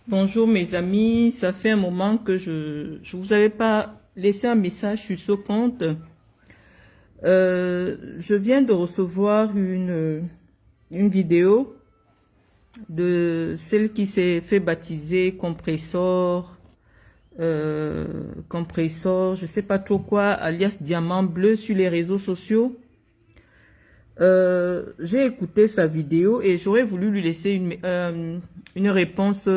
Bonjour mes amis, ça fait un moment que je vous avais pas laissé un message sur ce compte. Je viens de recevoir une vidéo de celle qui s'est fait baptiser compressor, je sais pas trop quoi, alias Diamant Bleu sur les réseaux sociaux. J'ai écouté sa vidéo et j'aurais voulu lui laisser une réponse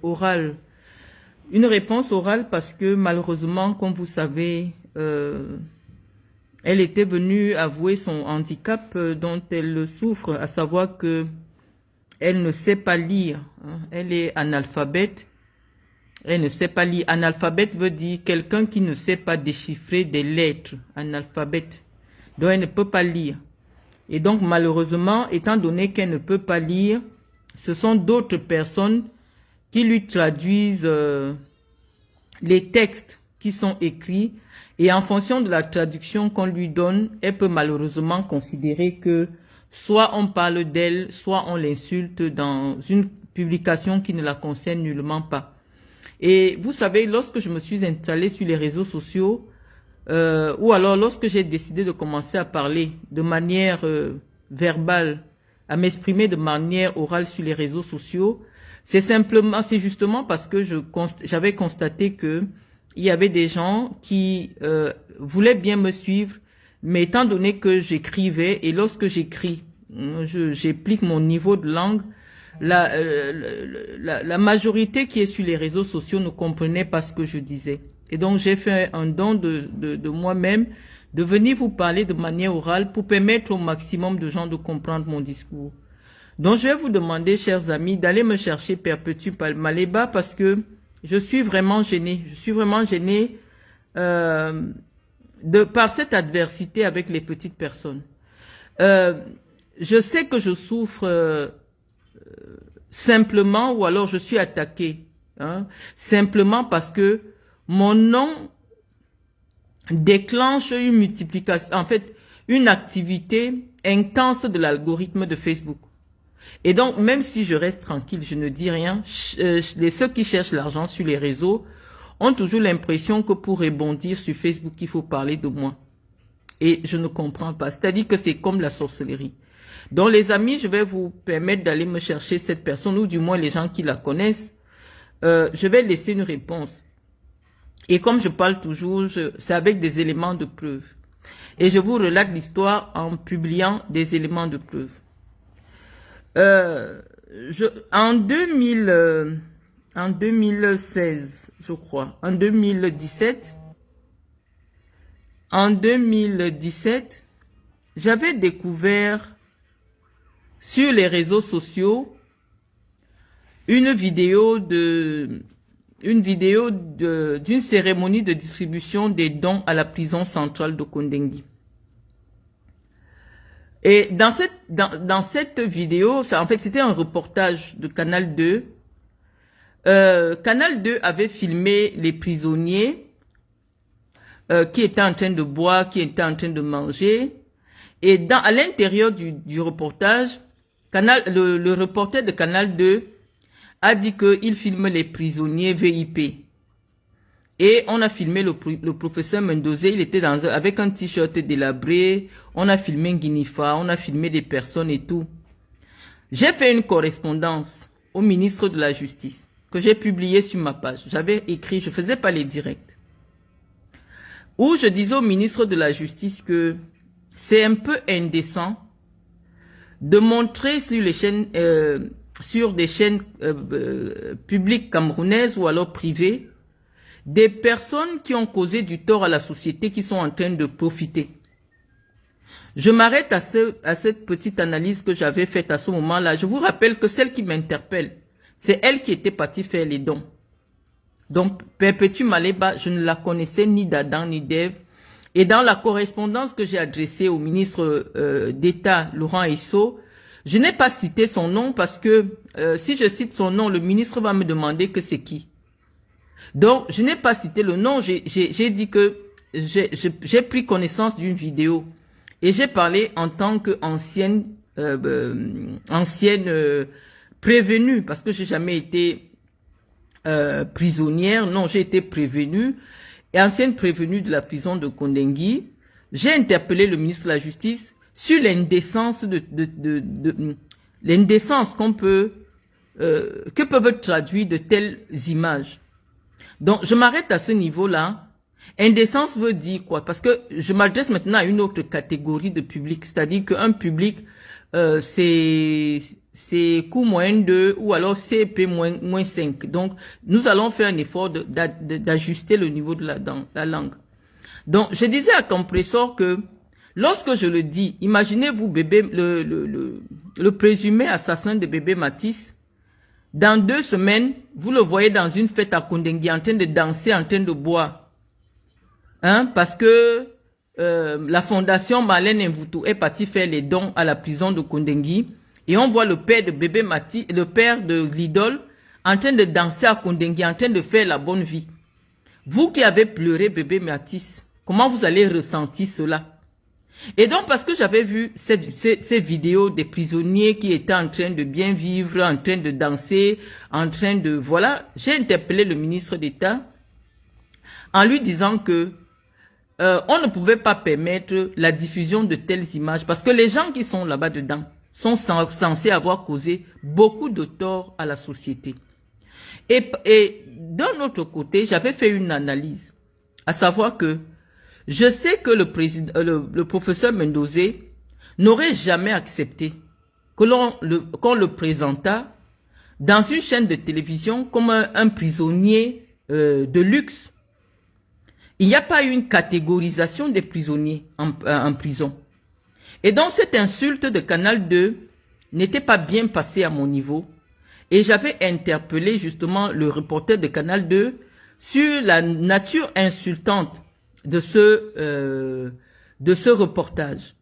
orale. Une réponse orale parce que malheureusement, comme vous savez, elle était venue avouer son handicap dont elle souffre, à savoir que elle ne sait pas lire, hein. Elle est analphabète. Elle ne sait pas lire. Analphabète veut dire quelqu'un qui ne sait pas déchiffrer des lettres. Analphabète. Donc elle ne peut pas lire. Et donc malheureusement, étant donné qu'elle ne peut pas lire, ce sont d'autres personnes qui lui traduisent les textes qui sont écrits, et en fonction de la traduction qu'on lui donne, elle peut malheureusement considérer que soit on parle d'elle, soit on l'insulte dans une publication qui ne la concerne nullement pas. Et vous savez, lorsque je me suis installée sur les réseaux sociaux, ou alors lorsque j'ai décidé de commencer à parler de manière verbale, à m'exprimer de manière orale sur les réseaux sociaux, c'est justement parce que j'avais constaté que il y avait des gens qui voulaient bien me suivre, mais étant donné que j'écrivais, et lorsque j'écris, j'applique mon niveau de langue, la majorité qui est sur les réseaux sociaux ne comprenait pas ce que je disais. Et donc j'ai fait un don de moi-même, de venir vous parler de manière orale pour permettre au maximum de gens de comprendre mon discours. Donc je vais vous demander, chers amis, d'aller me chercher Perpétue Maleba parce que je suis vraiment gênée. Je suis vraiment gênée par cette adversité avec les petites personnes. Je sais que je souffre simplement, ou alors je suis attaquée, hein, simplement parce que mon nom déclenche une multiplication, en fait, une activité intense de l'algorithme de Facebook. Et donc, même si je reste tranquille, je ne dis rien, ceux qui cherchent l'argent sur les réseaux ont toujours l'impression que pour rebondir sur Facebook, il faut parler de moi. Et je ne comprends pas. C'est-à-dire que c'est comme la sorcellerie. Donc, les amis, je vais vous permettre d'aller me chercher cette personne, ou du moins les gens qui la connaissent. Je vais laisser une réponse. Et comme je parle toujours, c'est avec des éléments de preuve. Et je vous relate l'histoire en publiant des éléments de preuve. En 2016, je crois, en 2017, j'avais découvert sur les réseaux sociaux une vidéo d'une cérémonie de distribution des dons à la prison centrale de Kondengui. Et dans cette vidéo, en fait, c'était un reportage de Canal 2. Canal 2 avait filmé les prisonniers qui étaient en train de boire, qui étaient en train de manger. Et à l'intérieur du reportage, le reporter de Canal 2 a dit qu'il filme les prisonniers VIP. Et on a filmé le professeur Mendozé, il était avec un t-shirt délabré, on a filmé Guinifa, on a filmé des personnes et tout. J'ai fait une correspondance au ministre de la Justice, que j'ai publiée sur ma page. J'avais écrit, je faisais pas les directs, où je disais au ministre de la Justice que c'est un peu indécent de montrer sur les chaînes, sur des chaînes publiques camerounaises ou alors privées, des personnes qui ont causé du tort à la société, qui sont en train de profiter. Je m'arrête à cette petite analyse que j'avais faite à ce moment-là. Je vous rappelle que celle qui m'interpelle, c'est elle qui était partie faire les dons. Donc, Perpétue Maleba, je ne la connaissais ni d'Adam ni d'Ève. Et dans la correspondance que j'ai adressée au ministre d'État, Laurent Esso, je n'ai pas cité son nom parce que si je cite son nom, le ministre va me demander que c'est qui. Donc, je n'ai pas cité le nom, j'ai dit que j'ai pris connaissance d'une vidéo et j'ai parlé en tant qu'ancienne prévenue, parce que j'ai jamais été prisonnière. Non, j'ai été prévenue. Et ancienne prévenue de la prison de Kondengui. J'ai interpellé le ministre de la Justice sur l'indécence l'indécence qu'on peut, que peuvent traduire de telles images. Donc, je m'arrête à ce niveau-là. Indécence veut dire quoi? Parce que je m'adresse maintenant à une autre catégorie de public, c'est-à-dire qu'un public, c'est coût moins 2 ou alors CP moins 5. Donc, nous allons faire un effort d'ajuster le niveau de la langue. Donc, je disais à Compressor que lorsque je le dis, imaginez-vous bébé, le présumé assassin de bébé Matisse, dans 2 semaines, vous le voyez dans une fête à Kondengui en train de danser, en train de boire. Hein, parce que la fondation Marlène Mvutu est partie faire les dons à la prison de Kondengui. Et on voit le père de bébé Matisse, le père de l'idole, en train de danser à Kondengui, en train de faire la bonne vie. Vous qui avez pleuré bébé Matisse, comment vous allez ressentir cela? Et donc, parce que j'avais vu ces vidéos des prisonniers qui étaient en train de bien vivre, en train de danser, en train de... Voilà, j'ai interpellé le ministre d'État en lui disant que on ne pouvait pas permettre la diffusion de telles images parce que les gens qui sont là-bas dedans sont censés avoir causé beaucoup de tort à la société. Et d'un autre côté, j'avais fait une analyse, à savoir que je sais que le professeur Mendozé n'aurait jamais accepté qu'on le présentât dans une chaîne de télévision comme un prisonnier de luxe. Il n'y a pas eu une catégorisation des prisonniers en prison. Et donc cette insulte de Canal 2 n'était pas bien passée à mon niveau. Et j'avais interpellé justement le reporter de Canal 2 sur la nature insultante de ce reportage.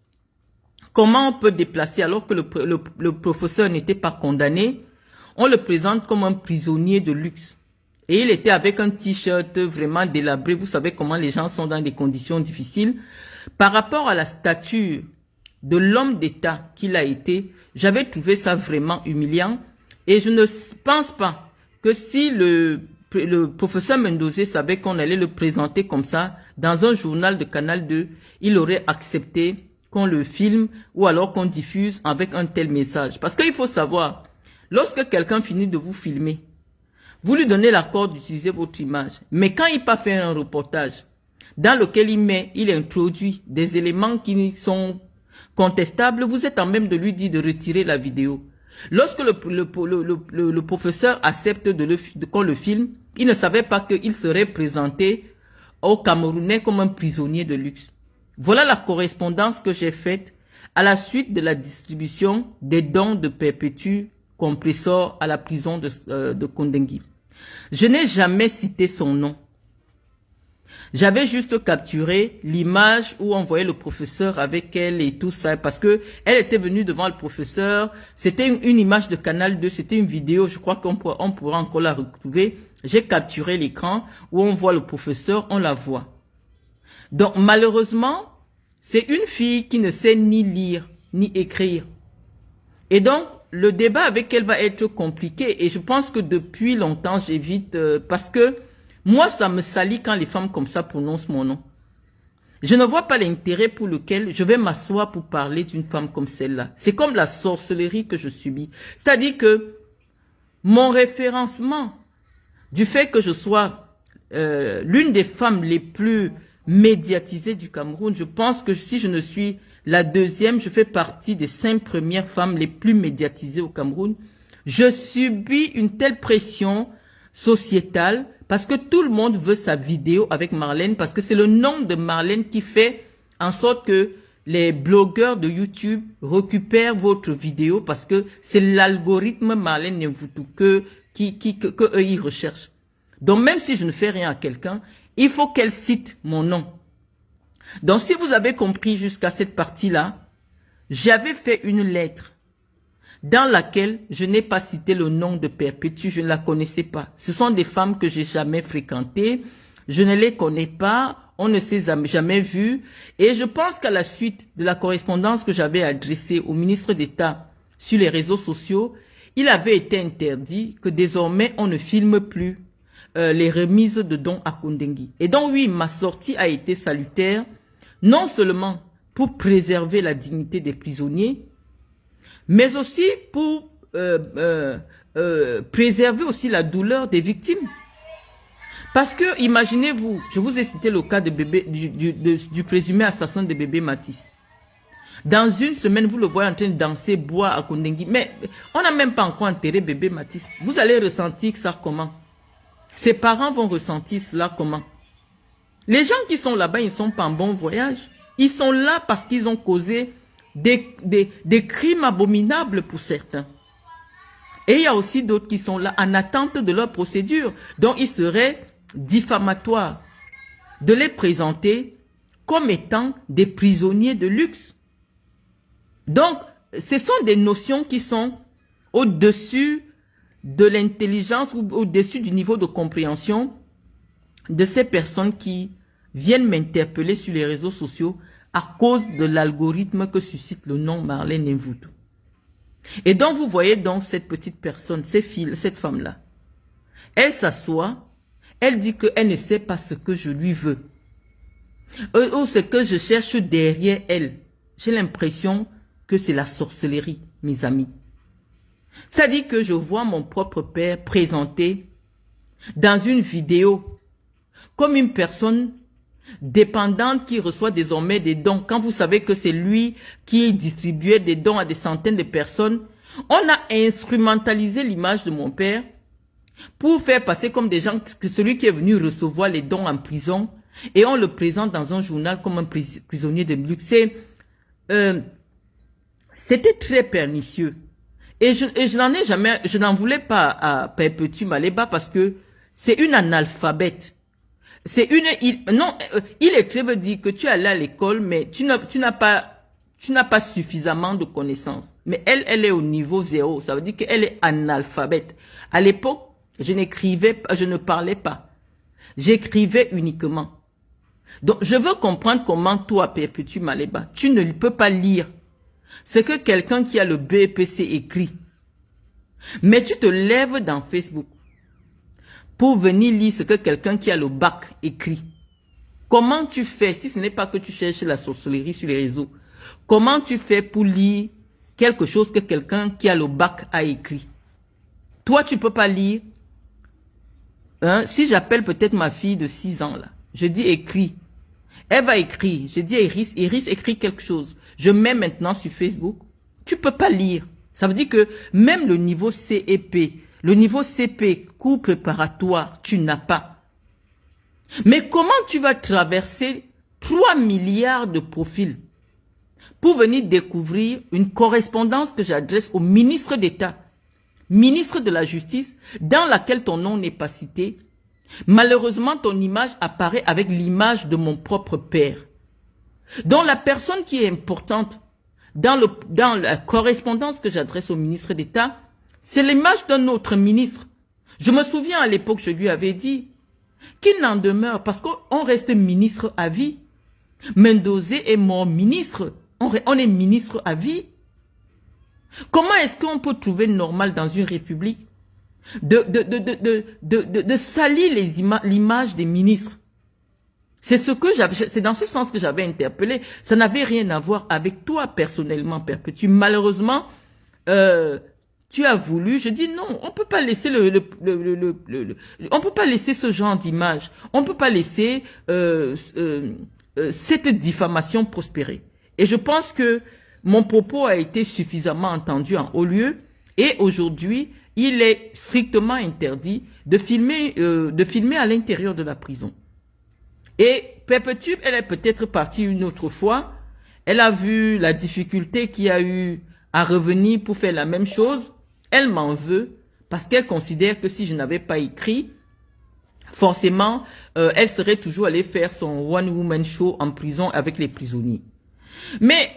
Comment on peut déplacer, alors que le professeur n'était pas condamné, on le présente comme un prisonnier de luxe. Et il était avec un t-shirt vraiment délabré. Vous savez comment les gens sont dans des conditions difficiles. Par rapport à la stature de l'homme d'État qu'il a été, j'avais trouvé ça vraiment humiliant. Et je ne pense pas que si le professeur Mendozé savait qu'on allait le présenter comme ça dans un journal de Canal 2, il aurait accepté qu'on le filme ou alors qu'on diffuse avec un tel message. Parce qu'il faut savoir, lorsque quelqu'un finit de vous filmer, vous lui donnez l'accord d'utiliser votre image. Mais quand il part faire un reportage dans lequel il introduit des éléments qui sont contestables, vous êtes en même de lui dire de retirer la vidéo. Lorsque le professeur accepte qu'on le filme, il ne savait pas qu'il serait présenté aux Camerounais comme un prisonnier de luxe. Voilà la correspondance que j'ai faite à la suite de la distribution des dons de Perpétue Compressor à la prison de Kondengui. Je n'ai jamais cité son nom. J'avais juste capturé l'image où on voyait le professeur avec elle et tout ça, parce que elle était venue devant le professeur. C'était une image de Canal 2, c'était une vidéo, je crois qu'on pourra encore la retrouver. J'ai capturé l'écran où on voit le professeur, on la voit. Donc malheureusement, c'est une fille qui ne sait ni lire, ni écrire. Et donc, le débat avec elle va être compliqué. Et je pense que depuis longtemps, j'évite, parce que moi, ça me salit quand les femmes comme ça prononcent mon nom. Je ne vois pas l'intérêt pour lequel je vais m'asseoir pour parler d'une femme comme celle-là. C'est comme la sorcellerie que je subis. C'est-à-dire que mon référencement du fait que je sois l'une des femmes les plus médiatisées du Cameroun, je pense que si je ne suis la deuxième, je fais partie des 5 premières femmes les plus médiatisées au Cameroun. Je subis une telle pression sociétale parce que tout le monde veut sa vidéo avec Marlène, parce que c'est le nom de Marlène qui fait en sorte que les blogueurs de YouTube récupèrent votre vidéo, parce que c'est l'algorithme Marlène Mvutu que eux ils recherchent. Donc même si je ne fais rien à quelqu'un, il faut qu'elle cite mon nom. Donc si vous avez compris jusqu'à cette partie-là, j'avais fait une lettre dans laquelle je n'ai pas cité le nom de Perpétue, je ne la connaissais pas. Ce sont des femmes que j'ai jamais fréquentées, je ne les connais pas, on ne s'est jamais vues. Et je pense qu'à la suite de la correspondance que j'avais adressée au ministre d'État sur les réseaux sociaux, il avait été interdit que désormais on ne filme plus les remises de dons à Kondengi. Et donc oui, ma sortie a été salutaire, non seulement pour préserver la dignité des prisonniers, mais aussi pour préserver aussi la douleur des victimes. Parce que, imaginez-vous, je vous ai cité le cas de bébé, du présumé assassin de bébé Matisse. Dans une semaine, vous le voyez en train de danser, boire à Kondengi. Mais on n'a même pas encore enterré bébé Matisse. Vous allez ressentir ça comment? Ses parents vont ressentir cela comment? Les gens qui sont là-bas, ils ne sont pas en bon voyage. Ils sont là parce qu'ils ont causé des crimes abominables pour certains. Et il y a aussi d'autres qui sont là en attente de leur procédure. Donc il serait diffamatoire de les présenter comme étant des prisonniers de luxe. Donc, ce sont des notions qui sont au-dessus de l'intelligence ou au-dessus du niveau de compréhension de ces personnes qui viennent m'interpeller sur les réseaux sociaux à cause de l'algorithme que suscite le nom Marlène Mvuto. Et donc, vous voyez donc cette petite personne, cette femme-là. Elle s'assoit, elle dit qu'elle ne sait pas ce que je lui veux. Ou ce que je cherche derrière elle. J'ai l'impression que c'est la sorcellerie, mes amis. Ça dit que je vois mon propre père présenté dans une vidéo comme une personne dépendante qui reçoit désormais des dons. Quand vous savez que c'est lui qui distribuait des dons à des centaines de personnes, on a instrumentalisé l'image de mon père pour faire passer comme des gens, que celui qui est venu recevoir les dons en prison, et on le présente dans un journal comme un prisonnier de luxe. C'était très pernicieux. Et je n'en voulais pas à Perpétue Maleba parce que c'est une analphabète. Illettré veut dire que tu es allé à l'école, mais tu n'as pas suffisamment de connaissances. Mais elle est au niveau 0. Ça veut dire qu'elle est analphabète. À l'époque, je ne parlais pas. J'écrivais uniquement. Donc, je veux comprendre comment toi, Perpétue Maleba, tu ne peux pas lire ce que quelqu'un qui a le BEPC écrit. Mais tu te lèves dans Facebook pour venir lire ce que quelqu'un qui a le bac écrit. Comment tu fais, si ce n'est pas que tu cherches la sorcellerie sur les réseaux, comment tu fais pour lire quelque chose que quelqu'un qui a le bac a écrit? Toi, tu peux pas lire. Hein? Si j'appelle peut-être ma fille de 6 ans, là, je dis écris. Elle va écrire. Je dis Iris écrit quelque chose. Je mets maintenant sur Facebook. Tu peux pas lire. Ça veut dire que même le niveau CEP, le niveau CP, cours préparatoire, tu n'as pas. Mais comment tu vas traverser 3 milliards de profils pour venir découvrir une correspondance que j'adresse au ministre d'État, ministre de la Justice, dans laquelle ton nom n'est pas cité? Malheureusement, ton image apparaît avec l'image de mon propre père. Donc la personne qui est importante dans la correspondance que j'adresse au ministre d'État, c'est l'image d'un autre ministre. Je me souviens à l'époque, je lui avais dit qu'il n'en demeure parce qu'on reste ministre à vie. Mendozé est mon ministre. On est ministre à vie. Comment est-ce qu'on peut trouver normal dans une république de salir l'image des ministres? C'est dans ce sens que j'avais interpellé. Ça n'avait rien à voir avec toi personnellement, Perpétue. Malheureusement, tu as voulu. Je dis non, on peut pas laisser on peut pas laisser ce genre d'image. On peut pas laisser cette diffamation prospérer. Et je pense que mon propos a été suffisamment entendu en haut lieu. Et aujourd'hui, il est strictement interdit de filmer à l'intérieur de la prison. Et Perpétue, elle est peut-être partie une autre fois. Elle a vu la difficulté qu'il y a eu à revenir pour faire la même chose. Elle m'en veut parce qu'elle considère que si je n'avais pas écrit, forcément, elle serait toujours allée faire son one-woman show en prison avec les prisonniers. Mais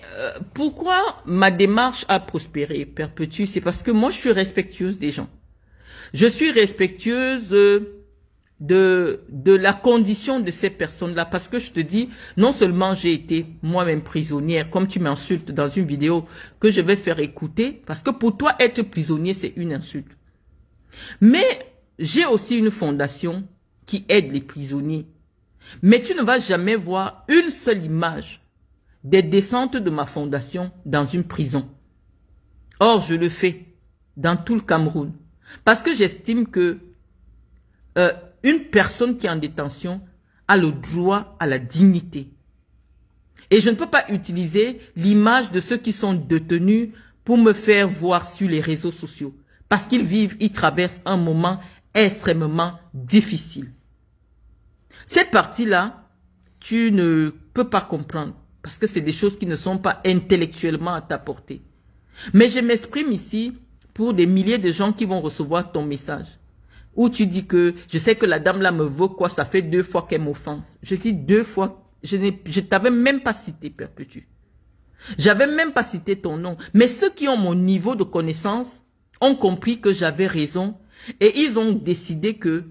pourquoi ma démarche a prospéré, Perpétue? C'est parce que moi, je suis respectueuse des gens. Je suis respectueuse de la condition de ces personnes-là. Parce que je te dis, non seulement j'ai été moi-même prisonnière, comme tu m'insultes dans une vidéo que je vais faire écouter, parce que pour toi, être prisonnier, c'est une insulte. Mais j'ai aussi une fondation qui aide les prisonniers. Mais tu ne vas jamais voir une seule image des descentes de ma fondation dans une prison. Or, je le fais dans tout le Cameroun. Parce que j'estime que une personne qui est en détention a le droit à la dignité. Et je ne peux pas utiliser l'image de ceux qui sont détenus pour me faire voir sur les réseaux sociaux. Parce qu'ils vivent, ils traversent un moment extrêmement difficile. Cette partie-là, tu ne peux pas comprendre. Parce que c'est des choses qui ne sont pas intellectuellement à ta portée. Mais je m'exprime ici pour des milliers de gens qui vont recevoir ton message. Où tu dis que, je sais que la dame là me veut quoi, ça fait 2 fois qu'elle m'offense. Je dis 2 fois. Je t'avais même pas cité, Perpétue. J'avais même pas cité ton nom. Mais ceux qui ont mon niveau de connaissance ont compris que j'avais raison et ils ont décidé que,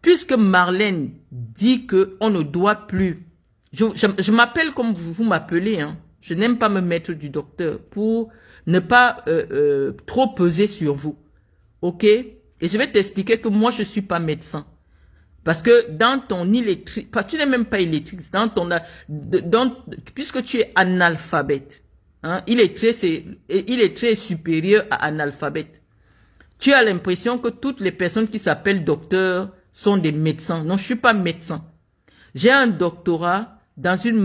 puisque Marlène dit que on ne doit plus, je m'appelle comme vous m'appelez, hein. Je n'aime pas me mettre du docteur pour ne pas trop peser sur vous. Ok? Et je vais t'expliquer que moi je suis pas médecin. Parce que dans ton illettré, tu n'es même pas illettré, puisque tu es analphabète, hein, illettré est supérieur à analphabète. Tu as l'impression que toutes les personnes qui s'appellent docteur sont des médecins. Non, je suis pas médecin. J'ai un doctorat dans une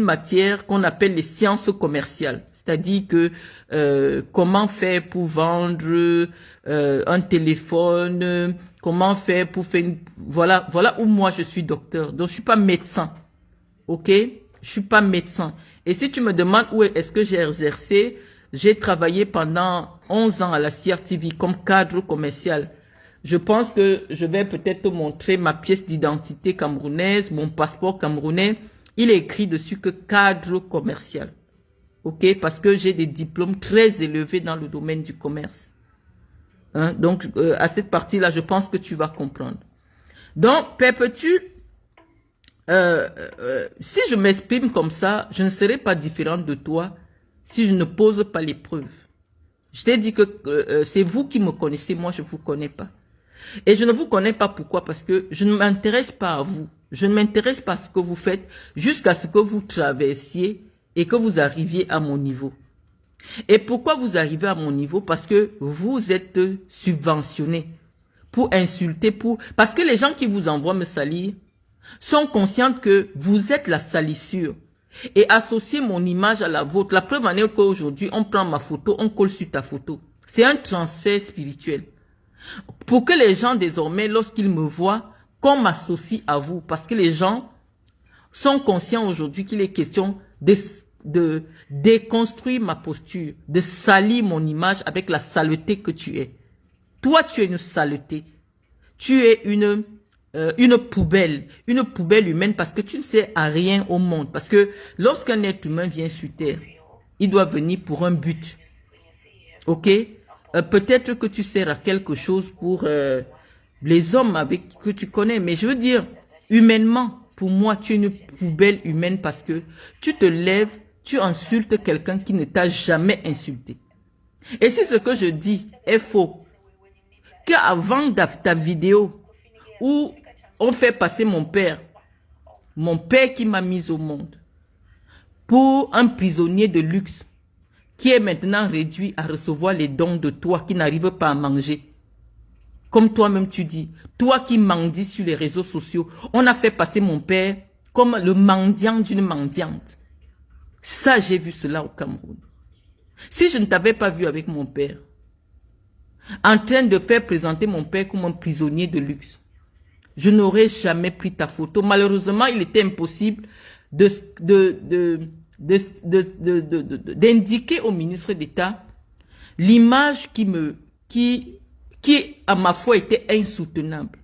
matière qu'on appelle les sciences commerciales. C'est-à-dire que comment faire pour vendre un téléphone, comment faire pour faire une... Voilà où moi je suis docteur. Donc je suis pas médecin. Ok? Je suis pas médecin. Et si tu me demandes où est-ce que j'ai exercé, j'ai travaillé pendant 11 ans à la CRTV comme cadre commercial. Je pense que je vais peut-être te montrer ma pièce d'identité camerounaise, mon passeport camerounais. Il est écrit dessus que cadre commercial. Ok, parce que j'ai des diplômes très élevés dans le domaine du commerce. Hein? Donc, à cette partie-là, je pense que tu vas comprendre. Donc, Perpétue, si je m'exprime comme ça, je ne serai pas différente de toi si je ne pose pas les preuves. Je t'ai dit que c'est vous qui me connaissez, moi je ne vous connais pas. Et je ne vous connais pas pourquoi, parce que je ne m'intéresse pas à vous. Je ne m'intéresse pas à ce que vous faites jusqu'à ce que vous traversiez et que vous arriviez à mon niveau. Et pourquoi vous arrivez à mon niveau? Parce que vous êtes subventionné pour insulter, parce que les gens qui vous envoient me salir sont conscients que vous êtes la salissure et associer mon image à la vôtre. La preuve en est qu'aujourd'hui, on prend ma photo, on colle sur ta photo. C'est un transfert spirituel. Pour que les gens désormais, lorsqu'ils me voient, qu'on m'associe à vous. Parce que les gens sont conscients aujourd'hui qu'il est question de déconstruire ma posture, de salir mon image avec la saleté que tu es. Toi, tu es une saleté. Tu es une poubelle humaine parce que tu ne sais à rien au monde. Parce que lorsqu'un être humain vient sur terre, il doit venir pour un but. Ok? Peut-être que tu sers à quelque chose pour les hommes avec que tu connais. Mais je veux dire, humainement, pour moi, tu es une poubelle humaine parce que tu te lèves, tu insultes quelqu'un qui ne t'a jamais insulté. Et si ce que je dis est faux, qu'avant ta vidéo où on fait passer mon père qui m'a mis au monde, pour un prisonnier de luxe, qui est maintenant réduit à recevoir les dons de toi qui n'arrive pas à manger. Comme toi-même tu dis, toi qui mendies sur les réseaux sociaux, on a fait passer mon père comme le mendiant d'une mendiante. Ça, j'ai vu cela au Cameroun. Si je ne t'avais pas vu avec mon père, en train de faire présenter mon père comme un prisonnier de luxe, je n'aurais jamais pris ta photo. Malheureusement, il était impossible d'indiquer au ministre d'État l'image qui à ma foi était insoutenable.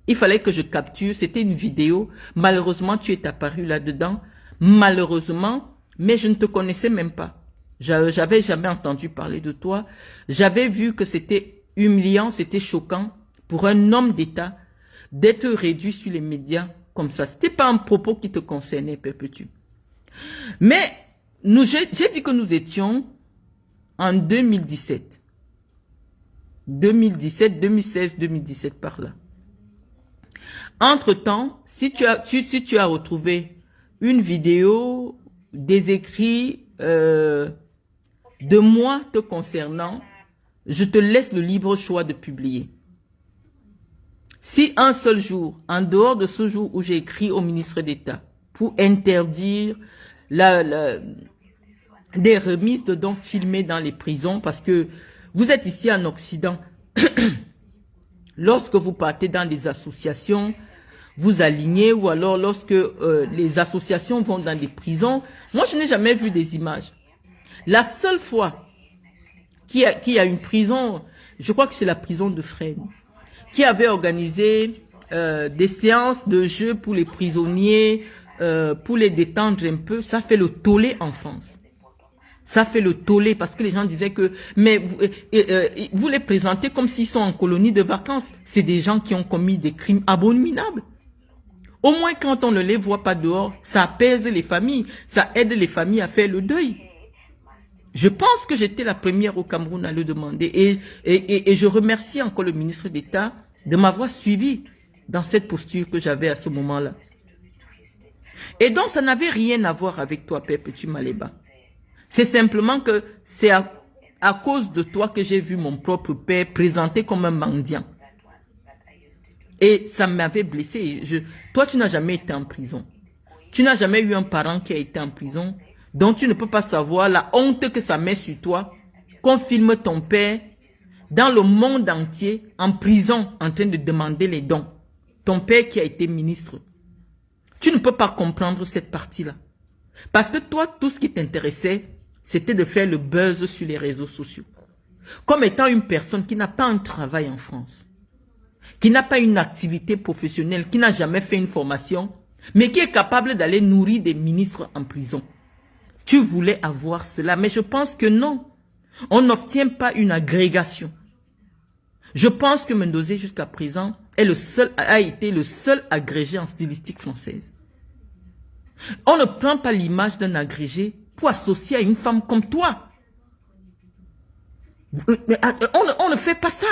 Il fallait que je capture, c'était une vidéo. Malheureusement, tu es apparu là-dedans. Malheureusement, mais je ne te connaissais même pas. J'avais jamais entendu parler de toi. J'avais vu que c'était humiliant, c'était choquant pour un homme d'État d'être réduit sur les médias comme ça. C'était pas un propos qui te concernait, Perpétue. Mais j'ai dit que nous étions en 2017. 2017, 2016, 2017 par là. Entre-temps, si tu as retrouvé une vidéo, des écrits de moi te concernant, je te laisse le libre choix de publier. Si un seul jour, en dehors de ce jour où j'ai écrit au ministre d'État pour interdire des remises de dons filmées dans les prisons, parce que vous êtes ici en Occident, lorsque vous partez dans des associations, vous alignez, ou alors lorsque les associations vont dans des prisons, moi je n'ai jamais vu des images. La seule fois qu'il y a une prison, je crois que c'est la prison de Fresnes, qui avait organisé des séances de jeu pour les prisonniers, pour les détendre un peu, ça fait le tollé en France. Ça fait le tollé parce que les gens disaient que, mais vous les présentez comme s'ils sont en colonie de vacances. C'est des gens qui ont commis des crimes abominables. Au moins quand on ne les voit pas dehors, ça apaise les familles, ça aide les familles à faire le deuil. Je pense que j'étais la première au Cameroun à le demander et je remercie encore le ministre d'État de m'avoir suivi dans cette posture que j'avais à ce moment-là. Et donc ça n'avait rien à voir avec toi, Père Petit Maléba. C'est simplement que c'est à cause de toi que j'ai vu mon propre père présenté comme un mendiant. Et ça m'avait blessé. Toi, tu n'as jamais été en prison. Tu n'as jamais eu un parent qui a été en prison. Donc, tu ne peux pas savoir la honte que ça met sur toi. Qu'on filme ton père dans le monde entier, en prison, en train de demander les dons. Ton père qui a été ministre. Tu ne peux pas comprendre cette partie-là. Parce que toi, tout ce qui t'intéressait, c'était de faire le buzz sur les réseaux sociaux. Comme étant une personne qui n'a pas un travail en France, qui n'a pas une activité professionnelle, qui n'a jamais fait une formation, mais qui est capable d'aller nourrir des ministres en prison. Tu voulais avoir cela, mais je pense que non. On n'obtient pas une agrégation. Je pense que Mendozé, jusqu'à présent, a été le seul agrégé en stylistique française. On ne prend pas l'image d'un agrégé pour associer à une femme comme toi. On ne fait pas ça.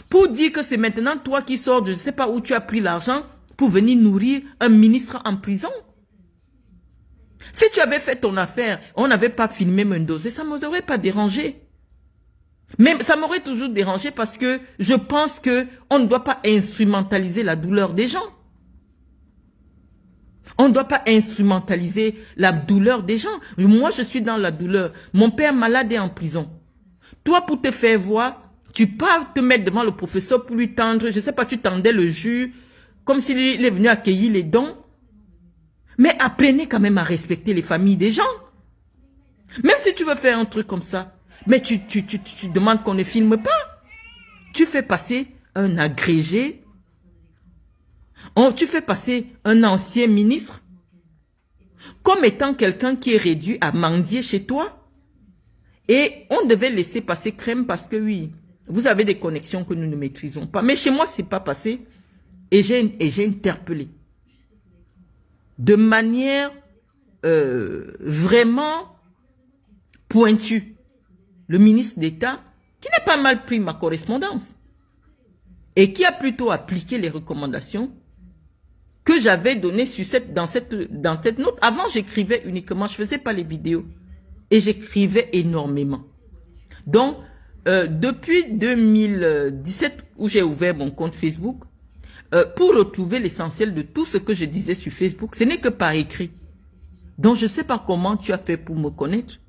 Pour dire que c'est maintenant toi qui sors de je ne sais pas où tu as pris l'argent pour venir nourrir un ministre en prison. Si tu avais fait ton affaire, on n'avait pas filmé Mendozé, ça ne m'aurait pas dérangé. Mais ça m'aurait toujours dérangé parce que je pense qu'on ne doit pas instrumentaliser la douleur des gens. On ne doit pas instrumentaliser la douleur des gens. Moi, je suis dans la douleur. Mon père malade est en prison. Toi, pour te faire voir, tu pars te mettre devant le professeur pour lui tendre, je ne sais pas, tu tendais le jus, comme s'il est venu accueillir les dons. Mais apprenez quand même à respecter les familles des gens. Même si tu veux faire un truc comme ça, mais tu demandes qu'on ne filme pas. Tu fais passer un agrégé. Tu fais passer un ancien ministre comme étant quelqu'un qui est réduit à mendier chez toi. Et on devait laisser passer Crème parce que oui, vous avez des connexions que nous ne maîtrisons pas. Mais chez moi, ce n'est pas passé. Et j'ai interpellé. De manière vraiment pointue. Le ministre d'État qui n'a pas mal pris ma correspondance. Et qui a plutôt appliqué les recommandations que j'avais donné dans cette note. Avant, j'écrivais uniquement, je ne faisais pas les vidéos. Et j'écrivais énormément. Donc, depuis 2017, où j'ai ouvert mon compte Facebook, pour retrouver l'essentiel de tout ce que je disais sur Facebook, ce n'est que par écrit. Donc, je ne sais pas comment tu as fait pour me connaître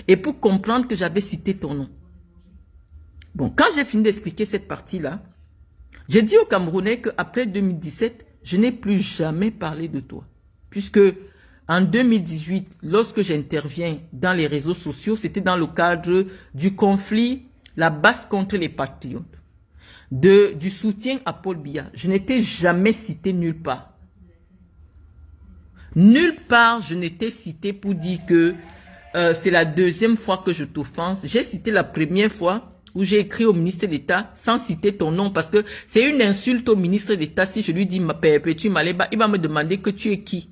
et pour comprendre que j'avais cité ton nom. Bon, quand j'ai fini d'expliquer cette partie-là, j'ai dit aux Camerounais qu'après 2017, je n'ai plus jamais parlé de toi. Puisque en 2018, lorsque j'interviens dans les réseaux sociaux, c'était dans le cadre du conflit, la basse contre les patriotes, du soutien à Paul Biya. Je n'étais jamais cité nulle part. Nulle part, je n'étais cité pour dire que c'est la deuxième fois que je t'offense. J'ai cité la première fois où j'ai écrit au ministre d'État sans citer ton nom parce que c'est une insulte au ministre d'État si je lui dis ma Père Petit Maléba, il va me demander que tu es qui.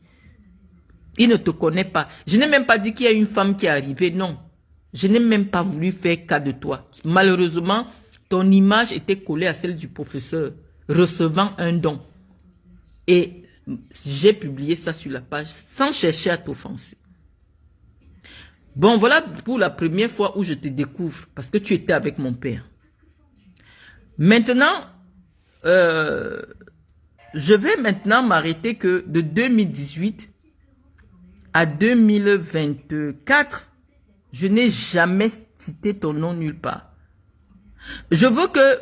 Il ne te connaît pas. Je n'ai même pas dit qu'il y a une femme qui est arrivée, non. Je n'ai même pas voulu faire cas de toi. Malheureusement, ton image était collée à celle du professeur, recevant un don. Et j'ai publié ça sur la page sans chercher à t'offenser. Bon, voilà pour la première fois où je te découvre, parce que tu étais avec mon père. Maintenant, je vais maintenant m'arrêter que de 2018 à 2024, je n'ai jamais cité ton nom nulle part. Je veux que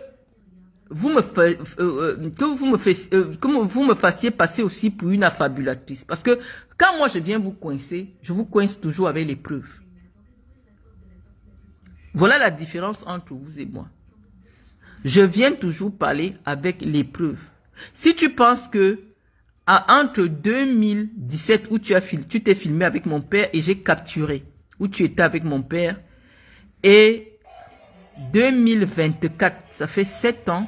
vous me fassiez passer aussi pour une affabulatrice. Parce que quand moi je viens vous coincer, je vous coince toujours avec les preuves. Voilà la différence entre vous et moi. Je viens toujours parler avec les preuves. Si tu penses que entre 2017 où tu t'es filmé avec mon père et j'ai capturé, où tu étais avec mon père, et 2024, ça fait 7 ans,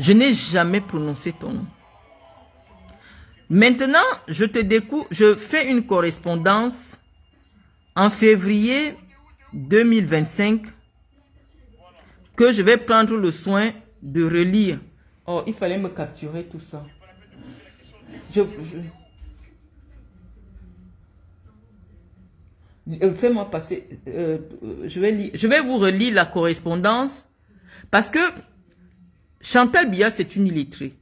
je n'ai jamais prononcé ton nom. Maintenant, je te découvre, je fais une correspondance en février 2025 que je vais prendre le soin de relire. Oh, il fallait me capturer tout ça. Fais-moi passer. Je vais vous relire la correspondance parce que Chantal Biya, c'est une illettrée.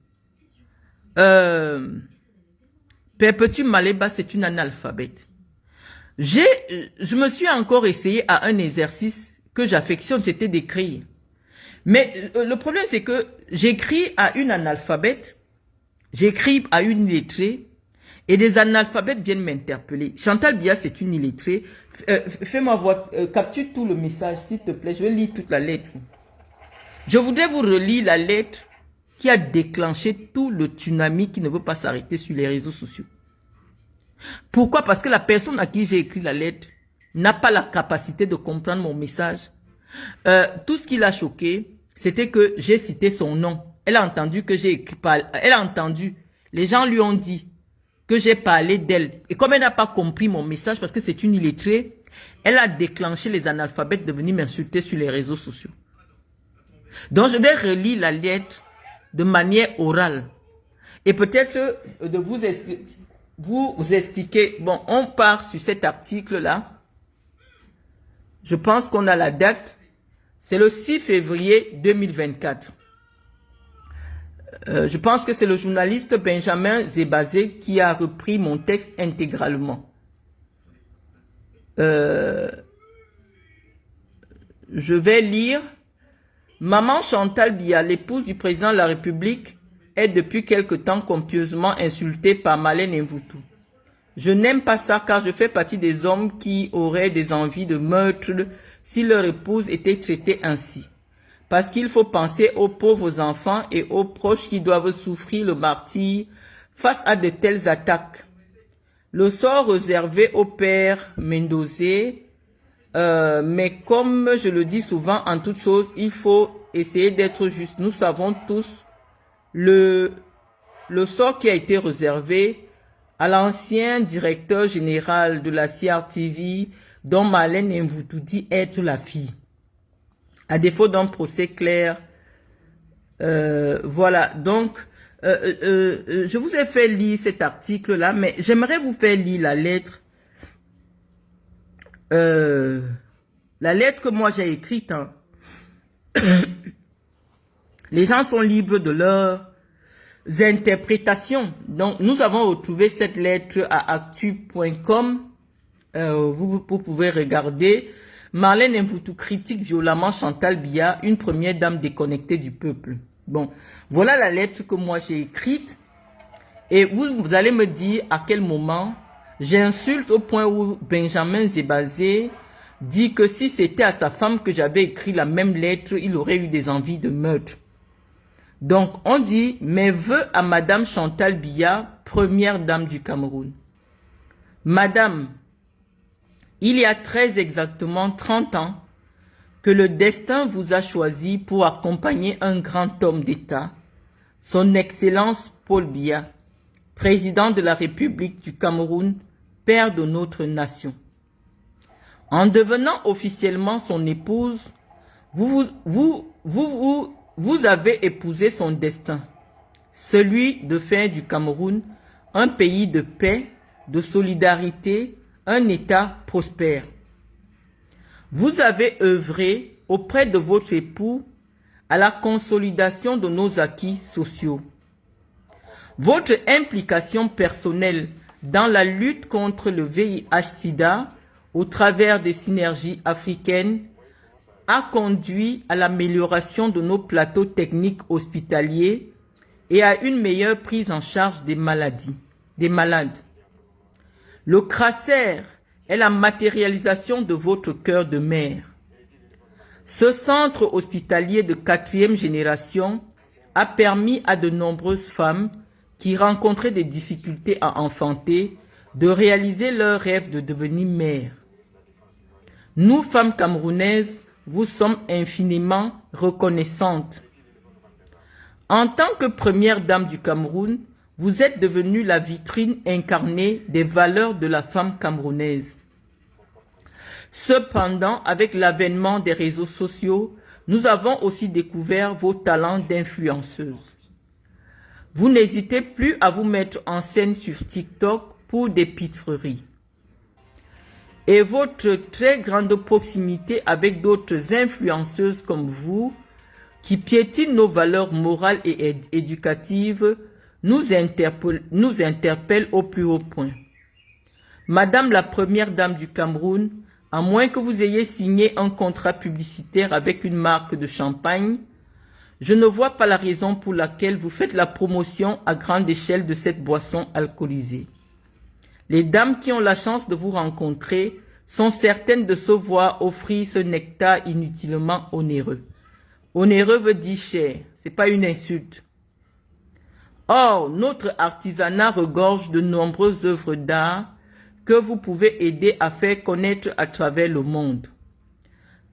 Perpétue Maleba, c'est une analphabète. Je me suis encore essayé à un exercice que j'affectionne, c'était d'écrire. Mais le problème, c'est que j'écris à une analphabète, j'écris à une illettrée, et des analphabètes viennent m'interpeller. Chantal Biya, c'est une illettrée. Fais-moi voir, capture tout le message, s'il te plaît. Je vais lire toute la lettre. Je voudrais vous relire la lettre qui a déclenché tout le tsunami qui ne veut pas s'arrêter sur les réseaux sociaux. Pourquoi? Parce que la personne à qui j'ai écrit la lettre n'a pas la capacité de comprendre mon message. Tout ce qui l'a choqué, c'était que j'ai cité son nom. Elle a entendu que j'ai écrit, elle a entendu, les gens lui ont dit que j'ai parlé d'elle. Et comme elle n'a pas compris mon message, parce que c'est une illettrée, elle a déclenché les analphabètes de venir m'insulter sur les réseaux sociaux. Donc je vais relire la lettre de manière orale. Et peut-être de vous expliquer. Bon, on part sur cet article-là. Je pense qu'on a la date. C'est le 6 février 2024. Je pense que c'est le journaliste Benjamin Zebazé qui a repris mon texte intégralement. Je vais lire. Maman Chantal Biya, l'épouse du président de la République, est depuis quelque temps copieusement insultée par Marlène Mvutu. Je n'aime pas ça car je fais partie des hommes qui auraient des envies de meurtre si leur épouse était traitée ainsi. Parce qu'il faut penser aux pauvres enfants et aux proches qui doivent souffrir le martyre face à de telles attaques. Le sort réservé au père Mendozé, mais comme je le dis souvent en toute chose, il faut essayer d'être juste. Nous savons tous le sort qui a été réservé à l'ancien directeur général de la CRTV, dont Marlène Mvutu dit être la fille. À défaut d'un procès clair, voilà. Donc, je vous ai fait lire cet article-là, mais j'aimerais vous faire lire la lettre. La lettre que moi j'ai écrite. Hein. Les gens sont libres de leurs interprétations. Donc, nous avons retrouvé cette lettre à actu.com. Vous pouvez regarder. Marlène Mvutu critique violemment Chantal Biya, une première dame déconnectée du peuple. Bon, voilà la lettre que moi j'ai écrite. Et vous allez me dire à quel moment j'insulte au point où Benjamin Zebazé dit que si c'était à sa femme que j'avais écrit la même lettre, il aurait eu des envies de meurtre. Donc, on dit mes vœux à Madame Chantal Biya, première dame du Cameroun. Madame, il y a très exactement 30 ans que le destin vous a choisi pour accompagner un grand homme d'État, son Excellence Paul Biya, président de la République du Cameroun, père de notre nation. En devenant officiellement son épouse, Vous avez épousé son destin, celui de faire du Cameroun un pays de paix, de solidarité, un État prospère. Vous avez œuvré auprès de votre époux à la consolidation de nos acquis sociaux. Votre implication personnelle dans la lutte contre le VIH-Sida au travers des synergies africaines a conduit à l'amélioration de nos plateaux techniques hospitaliers et à une meilleure prise en charge des malades. Le CRASER est la matérialisation de votre cœur de mère. Ce centre hospitalier de 4e génération a permis à de nombreuses femmes qui rencontraient des difficultés à enfanter de réaliser leur rêve de devenir mère. Nous, femmes camerounaises, vous sommes infiniment reconnaissantes. En tant que première dame du Cameroun, vous êtes devenue la vitrine incarnée des valeurs de la femme camerounaise. Cependant, avec l'avènement des réseaux sociaux, nous avons aussi découvert vos talents d'influenceuse. Vous n'hésitez plus à vous mettre en scène sur TikTok pour des pitreries. Et votre très grande proximité avec d'autres influenceuses comme vous, qui piétinent nos valeurs morales et éducatives, nous interpelle au plus haut point. Madame la première dame du Cameroun, à moins que vous ayez signé un contrat publicitaire avec une marque de champagne, je ne vois pas la raison pour laquelle vous faites la promotion à grande échelle de cette boisson alcoolisée. Les dames qui ont la chance de vous rencontrer sont certaines de se voir offrir ce nectar inutilement onéreux. Onéreux veut dire cher, c'est pas une insulte. Or, notre artisanat regorge de nombreuses œuvres d'art que vous pouvez aider à faire connaître à travers le monde.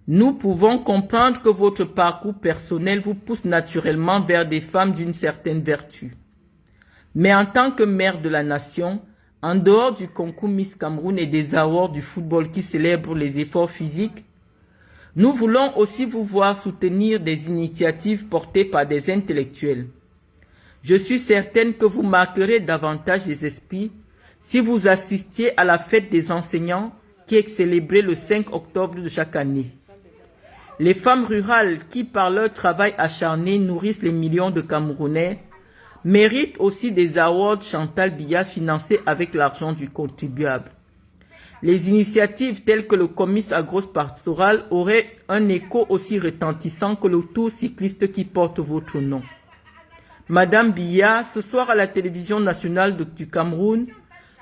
Nous pouvons comprendre que votre parcours personnel vous pousse naturellement vers des femmes d'une certaine vertu. Mais en tant que mère de la nation, en dehors du concours Miss Cameroun et des awards du football qui célèbrent les efforts physiques, nous voulons aussi vous voir soutenir des initiatives portées par des intellectuels. Je suis certaine que vous marquerez davantage les esprits si vous assistiez à la fête des enseignants qui est célébrée le 5 octobre de chaque année. Les femmes rurales qui, par leur travail acharné, nourrissent les millions de Camerounais, méritent aussi des awards Chantal Biya financés avec l'argent du contribuable. Les initiatives telles que le Comice Agro-Pastoral auraient un écho aussi retentissant que le tour cycliste qui porte votre nom. Madame Biya, ce soir à la télévision nationale du Cameroun,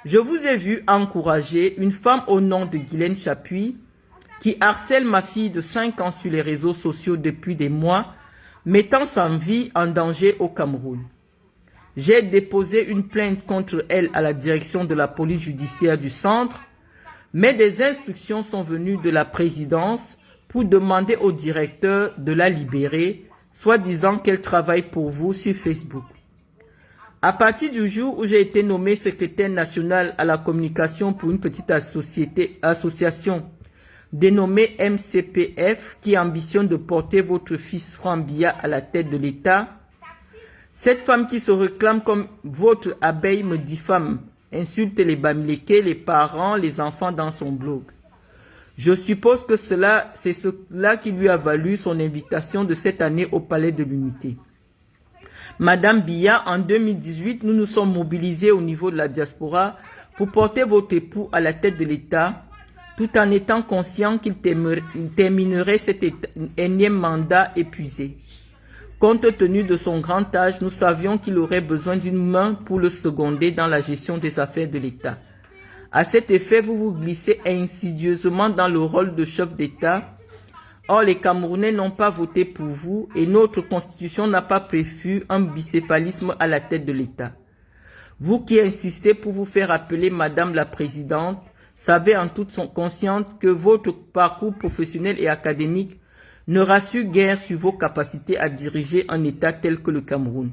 je vous ai vu encourager une femme au nom de Guylaine Chapuis qui harcèle ma fille de 5 ans sur les réseaux sociaux depuis des mois, mettant sa vie en danger au Cameroun. J'ai déposé une plainte contre elle à la direction de la police judiciaire du centre, mais des instructions sont venues de la présidence pour demander au directeur de la libérer, soit disant qu'elle travaille pour vous sur Facebook. À partir du jour où j'ai été nommé secrétaire national à la communication pour une petite association dénommée MCPF qui ambitionne de porter votre fils Franck Biya à la tête de l'État, cette femme qui se réclame comme votre abeille me diffame, insulte les Bamileke, les parents, les enfants dans son blog. Je suppose que c'est cela qui lui a valu son invitation de cette année au Palais de l'Unité. Madame Biya, en 2018, nous nous sommes mobilisés au niveau de la diaspora pour porter votre époux à la tête de l'État, tout en étant conscient qu'il terminerait cet énième mandat épuisé. Compte tenu de son grand âge, nous savions qu'il aurait besoin d'une main pour le seconder dans la gestion des affaires de l'État. À cet effet, vous vous glissez insidieusement dans le rôle de chef d'État. Or, les Camerounais n'ont pas voté pour vous et notre constitution n'a pas prévu un bicéphalisme à la tête de l'État. Vous qui insistez pour vous faire appeler Madame la Présidente, savez en toute conscience que votre parcours professionnel et académique ne rassure guère sur vos capacités à diriger un État tel que le Cameroun.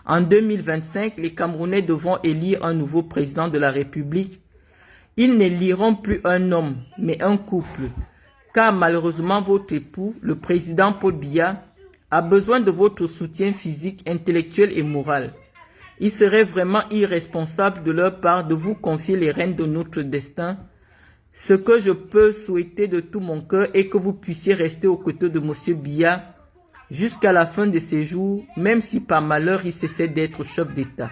En 2025, les Camerounais devront élire un nouveau président de la République. Ils n'éliront plus un homme, mais un couple. car malheureusement votre époux, le président Paul Biya, a besoin de votre soutien physique, intellectuel et moral. Il serait vraiment irresponsable de leur part de vous confier les rênes de notre destin. Ce que je peux souhaiter de tout mon cœur est que vous puissiez rester aux côtés de M. Biya jusqu'à la fin de ses jours, même si par malheur il cessait d'être chef d'État.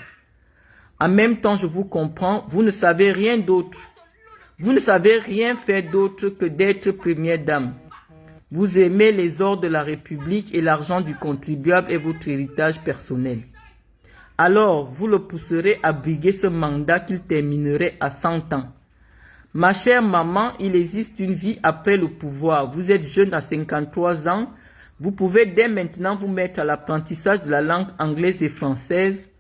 En même temps, je vous comprends, vous ne savez rien d'autre. Vous ne savez rien faire d'autre que d'être première dame. Vous aimez les ors de la République et l'argent du contribuable est votre héritage personnel. Alors, vous le pousserez à briguer ce mandat qu'il terminerait à 100 ans. Ma chère maman, il existe une vie après le pouvoir. Vous êtes jeune à 53 ans. Vous pouvez dès maintenant vous mettre à l'apprentissage de la langue anglaise et française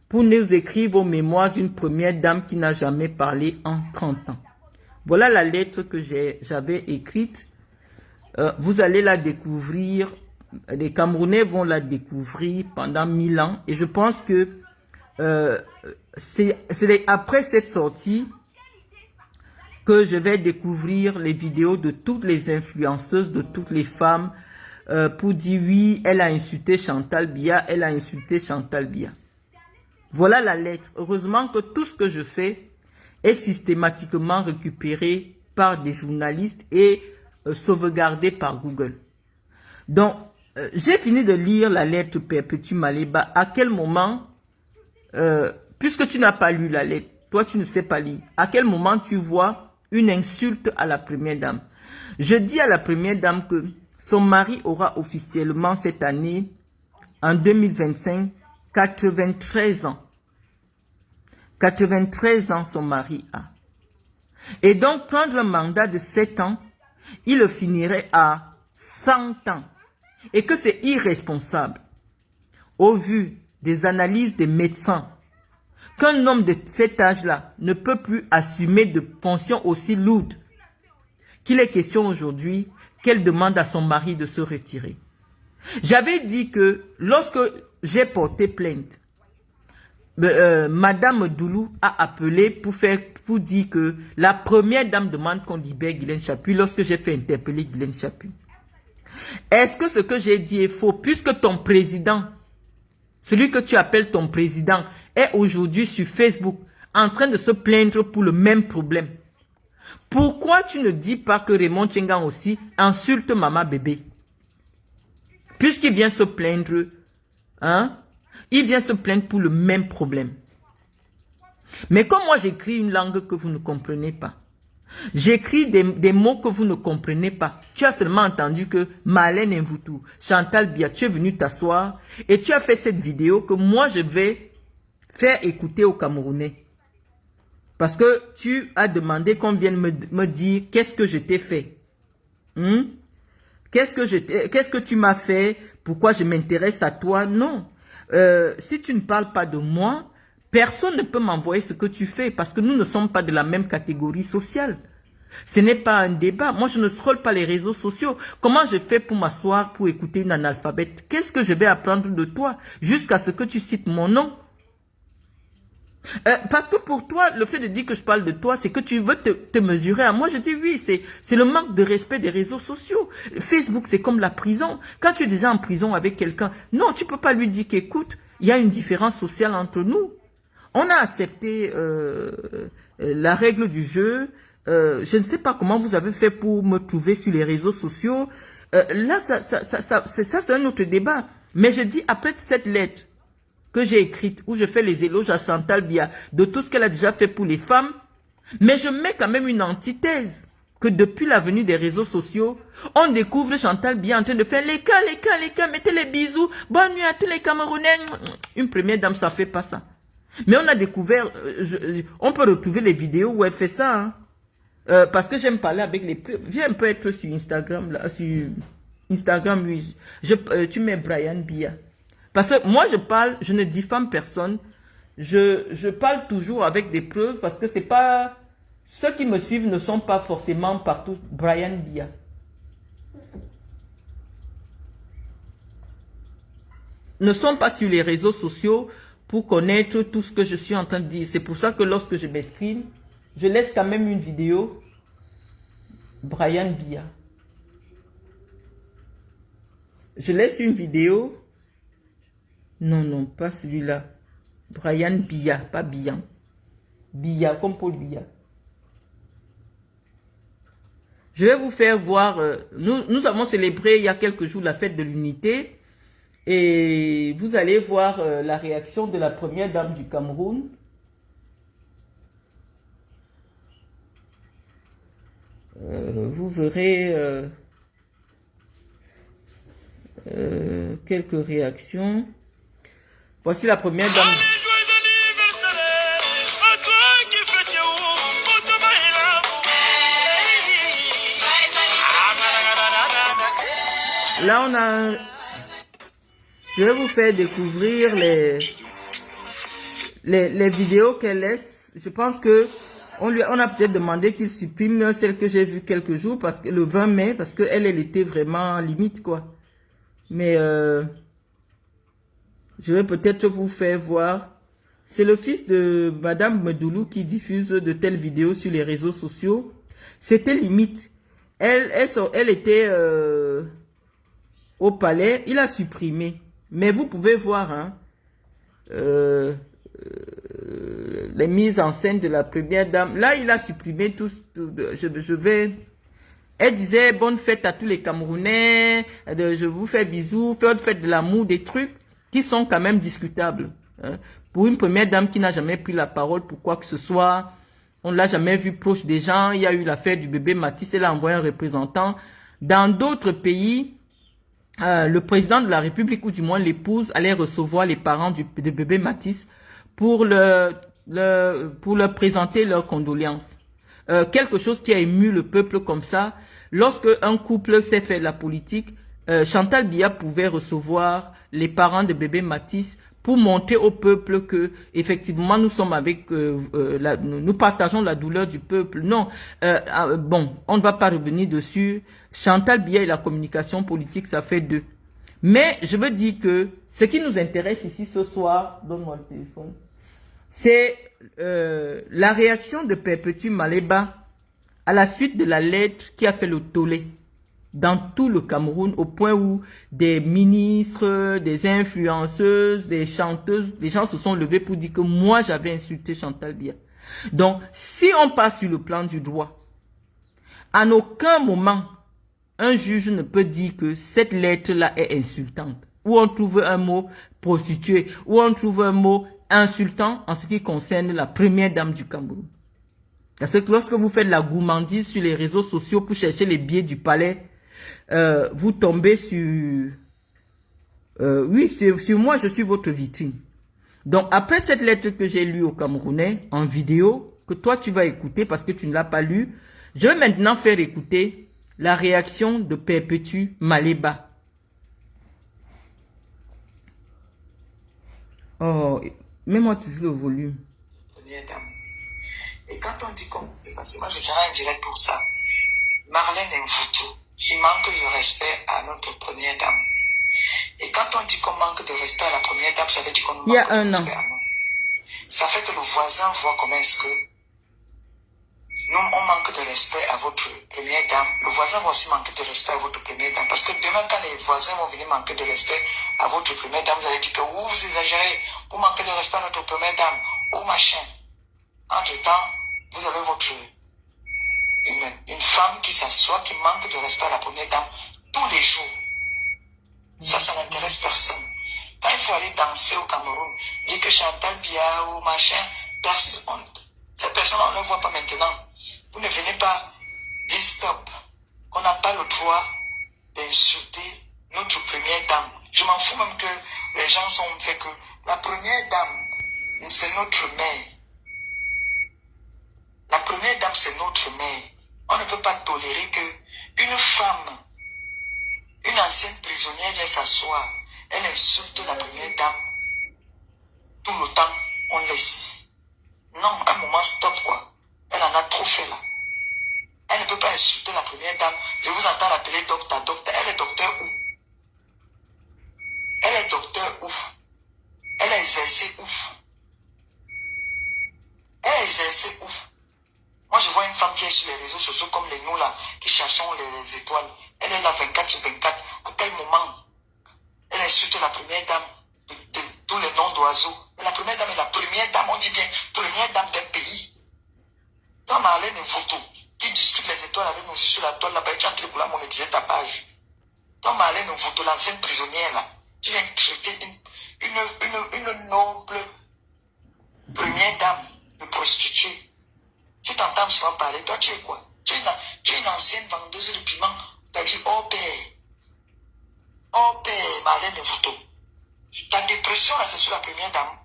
pour nous écrire vos mémoires d'une première dame qui n'a jamais parlé en 30 ans. Voilà la lettre que j'avais écrite. Vous allez la découvrir. Les Camerounais vont la découvrir pendant 1000 ans. Et je pense que c'est après cette sortie que je vais découvrir les vidéos de toutes les influenceuses, de toutes les femmes, pour dire oui, elle a insulté Chantal Biya, elle a insulté Chantal Biya. Voilà la lettre. Heureusement que tout ce que je fais est systématiquement récupéré par des journalistes et sauvegardé par Google. Donc, j'ai fini de lire la lettre Perpétue Maleba. À quel moment, puisque tu n'as pas lu la lettre, toi tu ne sais pas lire, à quel moment tu vois une insulte à la première dame? Je dis à la première dame que son mari aura officiellement cette année, en 2025, 93 ans. 93 ans son mari a. Et donc prendre un mandat de 7 ans, il le finirait à 100 ans. Et que c'est irresponsable, au vu des analyses des médecins, qu'un homme de cet âge-là ne peut plus assumer de fonctions aussi lourdes qu'il est question aujourd'hui qu'elle demande à son mari de se retirer. J'avais dit que lorsque j'ai porté plainte, Madame Doulou a appelé pour dire que la première dame demande qu'on libère Guylaine Chapuis lorsque j'ai fait interpeller Guylaine Chapuis. Est-ce que ce que j'ai dit est faux puisque ton président, celui que tu appelles ton président, est aujourd'hui sur Facebook en train de se plaindre pour le même problème? Pourquoi tu ne dis pas que Raymond Tchengan aussi insulte Maman Bébé? Puisqu'il vient se plaindre, hein? Il vient se plaindre pour le même problème. Mais comme moi j'écris une langue que vous ne comprenez pas, j'écris des mots que vous ne comprenez pas. Tu as seulement entendu que Marlène Mvoutou, Chantal Biya, tu es venu t'asseoir et tu as fait cette vidéo que moi je vais faire écouter aux Camerounais. Parce que tu as demandé qu'on vienne me dire qu'est-ce que je t'ai fait. Qu'est-ce que tu m'as fait? Pourquoi je m'intéresse à toi? Non. Si tu ne parles pas de moi, personne ne peut m'envoyer ce que tu fais parce que nous ne sommes pas de la même catégorie sociale. Ce n'est pas un débat. Moi, je ne scrolle pas les réseaux sociaux. Comment je fais pour m'asseoir, pour écouter une analphabète? Qu'est-ce que je vais apprendre de toi jusqu'à ce que tu cites mon nom? Parce que pour toi, le fait de dire que je parle de toi, c'est que tu veux te mesurer à moi. Je dis oui, c'est le manque de respect des réseaux sociaux. Facebook, c'est comme la prison. Quand tu es déjà en prison avec quelqu'un, non, tu peux pas lui dire qu'écoute, il y a une différence sociale entre nous. On a accepté la règle du jeu. Je ne sais pas comment vous avez fait pour me trouver sur les réseaux sociaux. Là, c'est un autre débat. Mais je dis, après cette lettre que j'ai écrite, où je fais les éloges à Chantal Biya, de tout ce qu'elle a déjà fait pour les femmes, mais je mets quand même une antithèse, que depuis la venue des réseaux sociaux, on découvre Chantal Biya en train de faire les cas, mettez les bisous, bonne nuit à tous les Camerounais. Une première dame, ça fait pas ça. Mais on a découvert, on peut retrouver les vidéos où elle fait ça, hein. Parce que j'aime parler avec les preuves. Viens un peu être sur Instagram, là, sur Instagram, oui. Tu mets Brian Biya. Parce que moi, je ne diffame personne. Je parle toujours avec des preuves parce que c'est pas... Ceux qui me suivent ne sont pas forcément partout Brian Biya. Ne sont pas sur les réseaux sociaux pour connaître tout ce que je suis en train de dire. C'est pour ça que lorsque je m'exprime, je laisse quand même une vidéo Brian Biya. Je laisse une vidéo. Non, non, pas celui-là. Brian Biya, pas Biyan. Biya, comme Paul Biya. Je vais vous faire voir. Nous avons célébré il y a quelques jours la fête de l'unité. Et vous allez voir la réaction de la première dame du Cameroun. Vous verrez quelques réactions. Voici la première dame. Là, on a... Je vais vous faire découvrir les vidéos qu'elle laisse. Je pense que on a peut-être demandé qu'il supprime celle que j'ai vue quelques jours, parce que le 20 mai, parce qu'elle était vraiment limite, quoi. Mais je vais peut-être vous faire voir. C'est le fils de Madame Medoulou qui diffuse de telles vidéos sur les réseaux sociaux. C'était limite. Elle était au palais. Il a supprimé. Mais vous pouvez voir hein, les mises en scène de la première dame. Là, il a supprimé tout. Je vais... Elle disait bonne fête à tous les Camerounais. Je vous fais bisous. Faites de l'amour, des trucs qui sont quand même discutables. Hein. Pour une première dame qui n'a jamais pris la parole pour quoi que ce soit, on ne l'a jamais vu proche des gens. Il y a eu l'affaire du bébé Matisse, elle a envoyé un représentant. Dans d'autres pays, le président de la République, ou du moins l'épouse, allait recevoir les parents du bébé Matisse pour leur présenter leurs condoléances. Quelque chose qui a ému le peuple comme ça. Lorsque un couple s'est fait de la politique, Chantal Biya pouvait recevoir les parents de bébé Matisse pour montrer au peuple que effectivement nous sommes avec, nous partageons la douleur du peuple. Non, bon, on ne va pas revenir dessus. Chantal Biya et la communication politique, ça fait deux. Mais je veux dire que ce qui nous intéresse ici ce soir, donne-moi le téléphone, c'est la réaction de Perpétue Maleba à la suite de la lettre qui a fait le tollé dans tout le Cameroun, au point où des ministres, des influenceuses, des chanteuses, des gens se sont levés pour dire que moi j'avais insulté Chantal Biya. Donc, si on passe sur le plan du droit, en aucun moment, un juge ne peut dire que cette lettre-là est insultante, ou on trouve un mot prostituée, ou on trouve un mot insultant en ce qui concerne la première dame du Cameroun. Parce que lorsque vous faites la gourmandise sur les réseaux sociaux pour chercher les billets du palais, vous tombez sur... oui, sur moi, je suis votre vitrine. Donc, après cette lettre que j'ai lue au Camerounais, en vidéo, que toi tu vas écouter parce que tu ne l'as pas lue, je vais maintenant faire écouter la réaction de Perpétue Maleba. Oh, mets-moi toujours le volume. Première dame. Et quand on dit comme... Parce que moi, je dirais un direct pour ça. Marlène Mvuto, qui manque de respect à notre première dame. Et quand on dit qu'on manque de respect à la première dame, ça veut dire qu'on manque de respect à nous. Ça fait que le voisin voit comment est-ce que nous, on manque de respect à votre première dame. Le voisin va aussi manquer de respect à votre première dame. Parce que demain, quand les voisins vont venir manquer de respect à votre première dame, vous allez dire que vous exagérez, vous manquez de respect à notre première dame, ou machin. Entre-temps, vous avez une femme qui s'assoit, qui manque de respect à la première dame tous les jours. Ça n'intéresse personne. Quand il faut aller danser au Cameroun, dire que Chantal Biya ou machin, personne. Cette personne, on ne le voit pas maintenant. Vous ne venez pas dire stop, qu'on n'a pas le droit d'insulter notre première dame. Je m'en fous même que les gens sont fait que la première dame, c'est notre mère. La première dame, c'est notre mère. On ne peut pas tolérer que une femme, une ancienne prisonnière vient s'asseoir, elle insulte la première dame. Tout le temps, on laisse. Non, un moment, stop quoi. Elle en a trop fait là. Elle ne peut pas insulter la première dame. Je vous entends l'appeler docteur, docteur. Elle est docteur où? Elle est docteur où? Elle a exercé où? Elle a exercé où? Moi, je vois une femme qui est sur les réseaux sociaux comme les nous là, qui cherchons les étoiles. Elle est là 24 sur 24. À quel moment? Elle insulte la première dame de tous les noms d'oiseaux. Mais la première dame est la première dame, on dit bien, première dame d'un pays. Toi, Marlène Mvuto, qui discute les étoiles avec nous sur la toile là-bas, tu es en train de vouloir monétiser ta page. Toi, Marlène Mvuto, l'ancienne prisonnière là, tu viens traiter une noble première dame de prostituée. Tu t'entends souvent parler, toi tu es quoi? Tu es une ancienne vendeuse de piment. Tu as dit, oh père, Marlène Mvuto. Ta dépression là, c'est sur la première dame.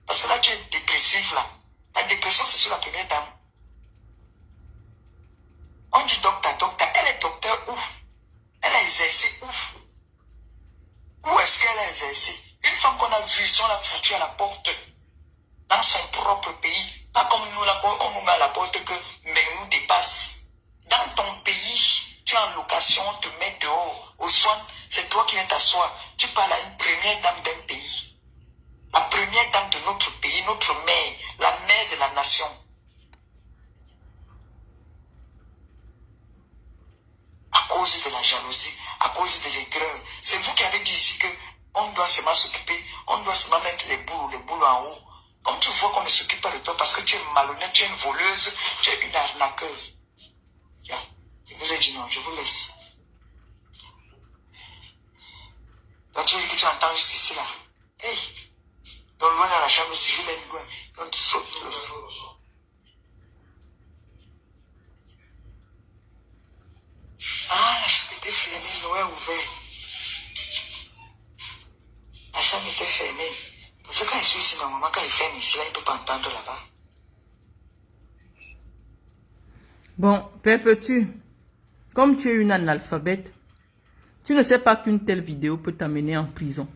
Parce que là, tu es dépressif là. Ta dépression, c'est sur la première dame. On dit docteur. Elle est docteur où? Elle a exercé où? Où est-ce qu'elle a exercé? Une femme qu'on a vue, si on l'a foutue à la porte, dans son propre pays, pas comme nous, là, on nous met à la porte que mais nous dépasse. Dans ton pays, tu es en location, on te met dehors. Au soin, c'est toi qui viens t'asseoir. Tu parles à une première dame d'un pays. La première dame de notre pays, notre mère, la mère de la nation. À cause de la jalousie, à cause de l'aigreur. C'est vous qui avez dit ici que on doit seulement s'occuper, on doit seulement mettre les boules en haut. Comme tu vois qu'on ne s'occupe pas de toi parce que tu es malhonnête, tu es une voleuse, tu es une arnaqueuse. Yeah. Je vous ai dit non, je vous laisse. Là, tu dis que tu entends juste ici là. Hey! Donc loin dans la chambre civile, elle est loin. Donc tu sautes le sol. Ah, la chambre était fermée, Noé ouvert. La chambre était fermée. Parce que quand je suis ici, normalement, quand il ferme ici, là, il ne peut pas entendre là-bas. Bon, Pépé, comme tu es une analphabète, tu ne sais pas qu'une telle vidéo peut t'amener en prison.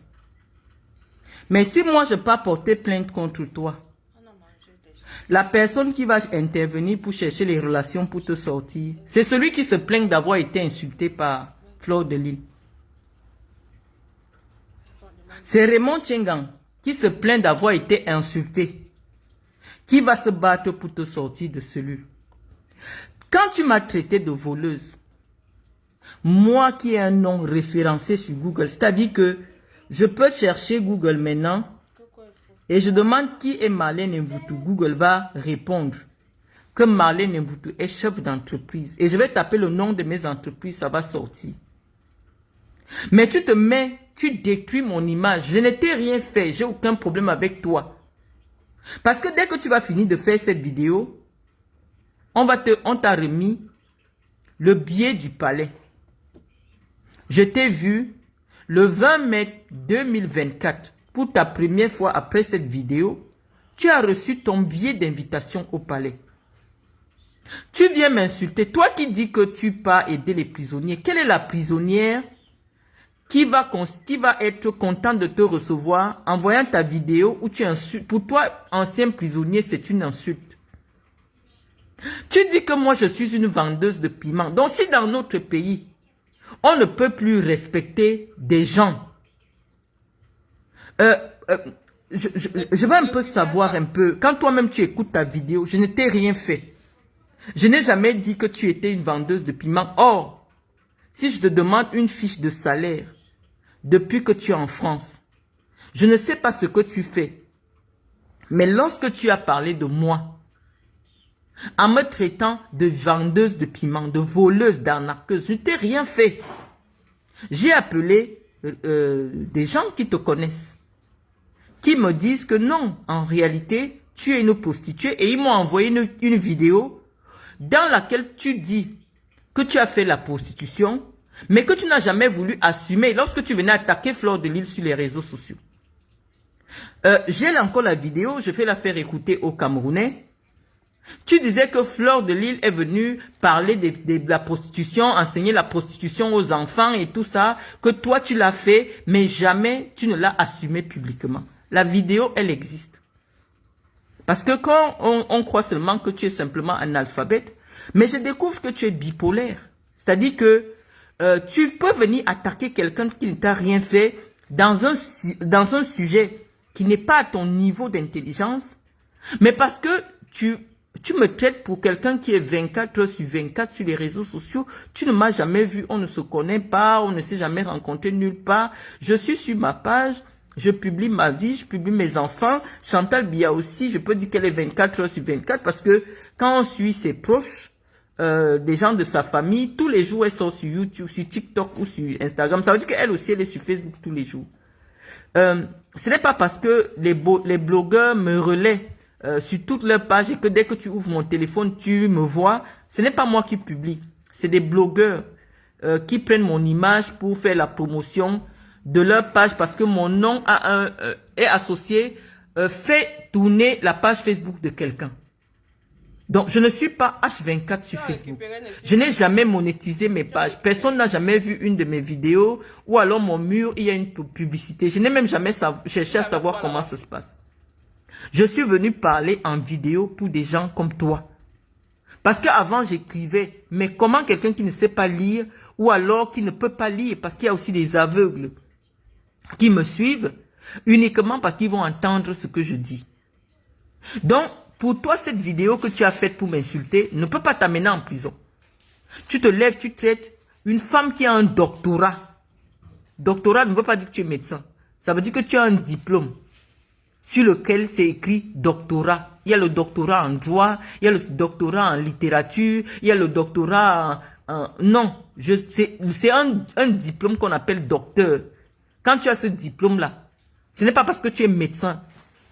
Mais si moi, je n'ai pas porté plainte contre toi, la personne qui va intervenir pour chercher les relations pour te sortir, c'est celui qui se plaint d'avoir été insulté par Fleur de Lys. C'est Raymond Tchengang qui se plaint d'avoir été insulté, qui va se battre pour te sortir de celui. Quand tu m'as traité de voleuse, moi qui ai un nom référencé sur Google, c'est-à-dire que je peux chercher Google maintenant et je demande qui est Marlène Mvuto. Google va répondre que Marlène Mvuto est chef d'entreprise. Et je vais taper le nom de mes entreprises, ça va sortir. Mais tu te mets, tu détruis mon image. Je ne t'ai rien fait, j'ai aucun problème avec toi. Parce que dès que tu vas finir de faire cette vidéo, on t'a remis le billet du palais. Je t'ai vu le 20 mai 2024. Pour ta première fois après cette vidéo, tu as reçu ton billet d'invitation au palais. Tu viens m'insulter. Toi qui dis que tu pars aider les prisonniers. Quelle est la prisonnière qui va être contente de te recevoir en voyant ta vidéo où tu insultes? Pour toi, ancien prisonnier, c'est une insulte. Tu dis que moi, je suis une vendeuse de piment. Donc, si dans notre pays, on ne peut plus respecter des gens, je veux un peu savoir un peu, quand toi-même tu écoutes ta vidéo, je ne t'ai rien fait. Je n'ai jamais dit que tu étais une vendeuse de piment. Or, si je te demande une fiche de salaire, depuis que tu es en France, je ne sais pas ce que tu fais. Mais lorsque tu as parlé de moi, en me traitant de vendeuse de piment, de voleuse, d'arnaqueuse, je ne t'ai rien fait. J'ai appelé des gens qui te connaissent, qui me disent que non, en réalité, tu es une prostituée. Et ils m'ont envoyé une vidéo dans laquelle tu dis que tu as fait la prostitution, mais que tu n'as jamais voulu assumer lorsque tu venais attaquer Fleur de Lys sur les réseaux sociaux. J'ai encore la vidéo, je vais la faire écouter aux Camerounais. Tu disais que Fleur de Lys est venue parler de la prostitution, enseigner la prostitution aux enfants et tout ça, que toi tu l'as fait, mais jamais tu ne l'as assumé publiquement. La vidéo, elle existe. Parce que quand on croit seulement que tu es simplement analphabète, mais je découvre que tu es bipolaire. C'est-à-dire que tu peux venir attaquer quelqu'un qui ne t'a rien fait dans un sujet qui n'est pas à ton niveau d'intelligence, mais parce que tu Tu me traites pour quelqu'un qui est 24 heures sur 24 sur les réseaux sociaux. Tu ne m'as jamais vu, on ne se connaît pas, on ne s'est jamais rencontré nulle part. Je suis sur ma page, je publie ma vie, je publie mes enfants. Chantal Biya aussi, je peux dire qu'elle est 24 heures sur 24 parce que quand on suit ses proches, des gens de sa famille, tous les jours elle sort sur YouTube, sur TikTok ou sur Instagram. Ça veut dire qu'elle aussi elle est sur Facebook tous les jours. Ce n'est pas parce que les blogueurs me relaient sur toutes leurs pages et que dès que tu ouvres mon téléphone, tu me vois. Ce n'est pas moi qui publie. C'est des blogueurs qui prennent mon image pour faire la promotion de leur page parce que mon nom est associé, fait tourner la page Facebook de quelqu'un. Donc, je ne suis pas H24 sur Facebook. Je n'ai jamais monétisé mes pages. Personne n'a jamais vu une de mes vidéos ou alors mon mur, il y a une publicité. Je n'ai même jamais cherché à savoir comment ça se passe. Je suis venu parler en vidéo pour des gens comme toi. Parce qu'avant, j'écrivais, mais comment quelqu'un qui ne sait pas lire ou alors qui ne peut pas lire, parce qu'il y a aussi des aveugles qui me suivent uniquement parce qu'ils vont entendre ce que je dis. Donc, pour toi, cette vidéo que tu as faite pour m'insulter ne peut pas t'amener en prison. Tu te lèves, tu traites une femme qui a un doctorat. Doctorat ne veut pas dire que tu es médecin. Ça veut dire que tu as un diplôme sur lequel c'est écrit doctorat. Il y a le doctorat en droit, il y a le doctorat en littérature, il y a le doctorat en... Non, c'est un diplôme qu'on appelle docteur. Quand tu as ce diplôme-là, ce n'est pas parce que tu es médecin.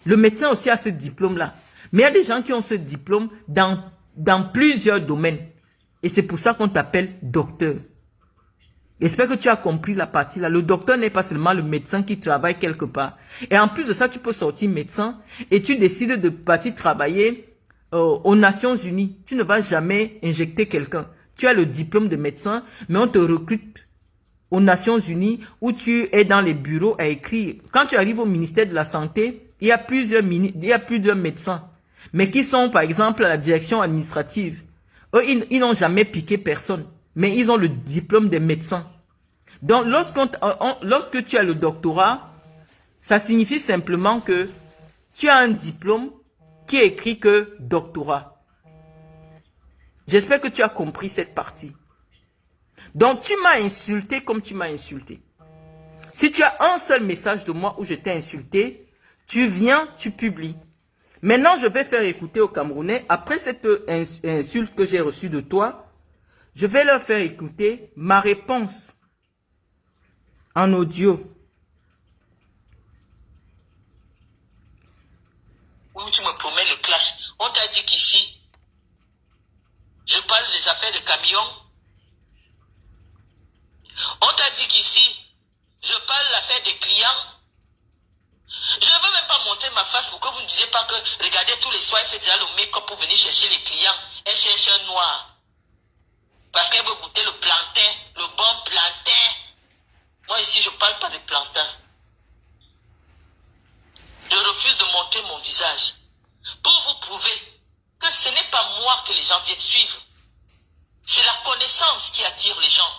Le médecin aussi a ce diplôme-là. Mais il y a des gens qui ont ce diplôme dans plusieurs domaines. Et c'est pour ça qu'on t'appelle docteur. J'espère que tu as compris la partie là. Le docteur n'est pas seulement le médecin qui travaille quelque part. Et en plus de ça, tu peux sortir médecin et tu décides de partir travailler aux Nations Unies. Tu ne vas jamais injecter quelqu'un. Tu as le diplôme de médecin, mais on te recrute aux Nations Unies où tu es dans les bureaux à écrire. Quand tu arrives au ministère de la Santé, il y a plusieurs médecins. Mais qui sont, par exemple, à la direction administrative. Eux, ils n'ont jamais piqué personne. Mais ils ont le diplôme des médecins. Donc, lorsque tu as le doctorat, ça signifie simplement que tu as un diplôme qui est écrit que doctorat. J'espère que tu as compris cette partie. Donc, tu m'as insulté comme tu m'as insulté. Si tu as un seul message de moi où je t'ai insulté, tu viens, tu publies. Maintenant, je vais faire écouter aux Camerounais, après cette insulte que j'ai reçue de toi, je vais leur faire écouter ma réponse en audio. Où tu me promets le clash. On t'a dit qu'ici, je parle des affaires de camions. On t'a dit qu'ici, je parle de l'affaire des clients. Je ne veux même pas montrer ma face pour que vous ne disiez pas que, regardez, tous les soirs, elle fait déjà le make-up pour venir chercher les clients. Elle cherche un noir. Parce qu'elle veut goûter le plantain, le bon plantain. Moi, ici, je ne parle pas de plantain. Je refuse de montrer mon visage. Pour vous prouver que ce n'est pas moi que les gens viennent suivre. C'est la connaissance qui attire les gens.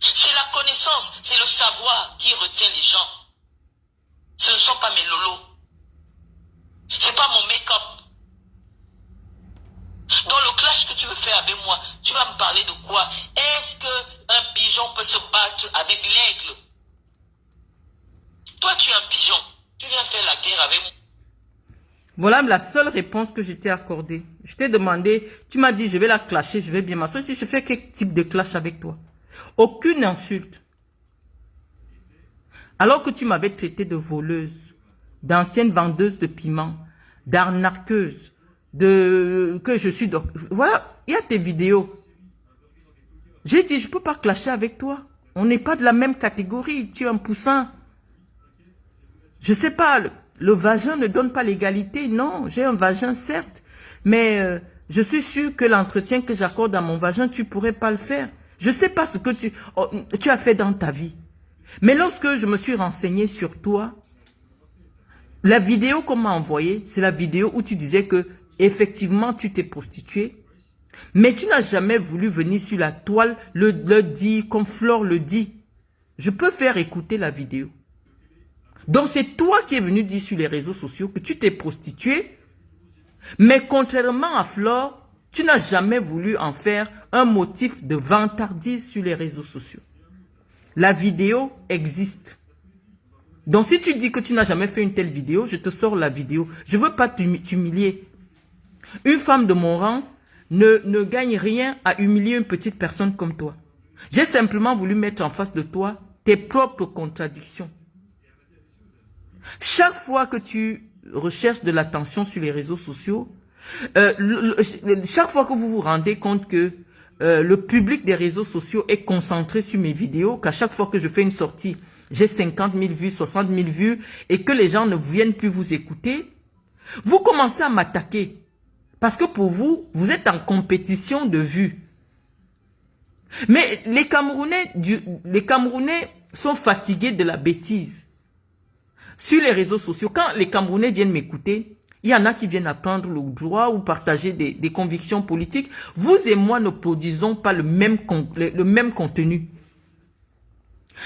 C'est la connaissance, c'est le savoir qui retient les gens. Ce ne sont pas mes lolos. C'est pas mon make-up. Dans le clash que tu veux faire avec moi, tu vas me parler de quoi? Est-ce qu'un pigeon peut se battre avec l'aigle? Toi, tu es un pigeon. Tu viens faire la guerre avec moi. Voilà la seule réponse que je t'ai accordée. Je t'ai demandé, tu m'as dit, je vais la clasher, je vais bien m'asseoir. Je fais quel type de clash avec toi? Aucune insulte. Alors que tu m'avais traité de voleuse, d'ancienne vendeuse de piments, d'arnaqueuse, que je suis... Voilà, il y a tes vidéos. J'ai dit, je ne peux pas clasher avec toi. On n'est pas de la même catégorie. Tu es un poussin. Je sais pas, le vagin ne donne pas l'égalité. Non, j'ai un vagin, certes. Mais je suis sûr que l'entretien que j'accorde à mon vagin, tu ne pourrais pas le faire. Je ne sais pas ce que tu as fait dans ta vie. Mais lorsque je me suis renseigné sur toi, la vidéo qu'on m'a envoyée, c'est la vidéo où tu disais que effectivement tu t'es prostituée, mais tu n'as jamais voulu venir sur la toile le dire comme Flore le dit. Je peux faire écouter la vidéo. Donc c'est toi qui es venu dire sur les réseaux sociaux que tu t'es prostituée Mais contrairement à Flore, tu n'as jamais voulu en faire un motif de vantardise sur les réseaux sociaux. La vidéo existe. Donc si tu dis que tu n'as jamais fait une telle vidéo, je te sors la vidéo. Je ne veux pas t'humilier. Une femme de mon rang ne gagne rien à humilier une petite personne comme toi. J'ai simplement voulu mettre en face de toi tes propres contradictions. Chaque fois que tu recherches de l'attention sur les réseaux sociaux, chaque fois que vous vous rendez compte que le public des réseaux sociaux est concentré sur mes vidéos, qu'à chaque fois que je fais une sortie, j'ai 50 000 vues, 60 000 vues, et que les gens ne viennent plus vous écouter, vous commencez à m'attaquer. Parce que pour vous, vous êtes en compétition de vues. Mais les Camerounais sont fatigués de la bêtise. Sur les réseaux sociaux, quand les Camerounais viennent m'écouter, il y en a qui viennent apprendre le droit ou partager des convictions politiques. Vous et moi ne produisons pas le même contenu.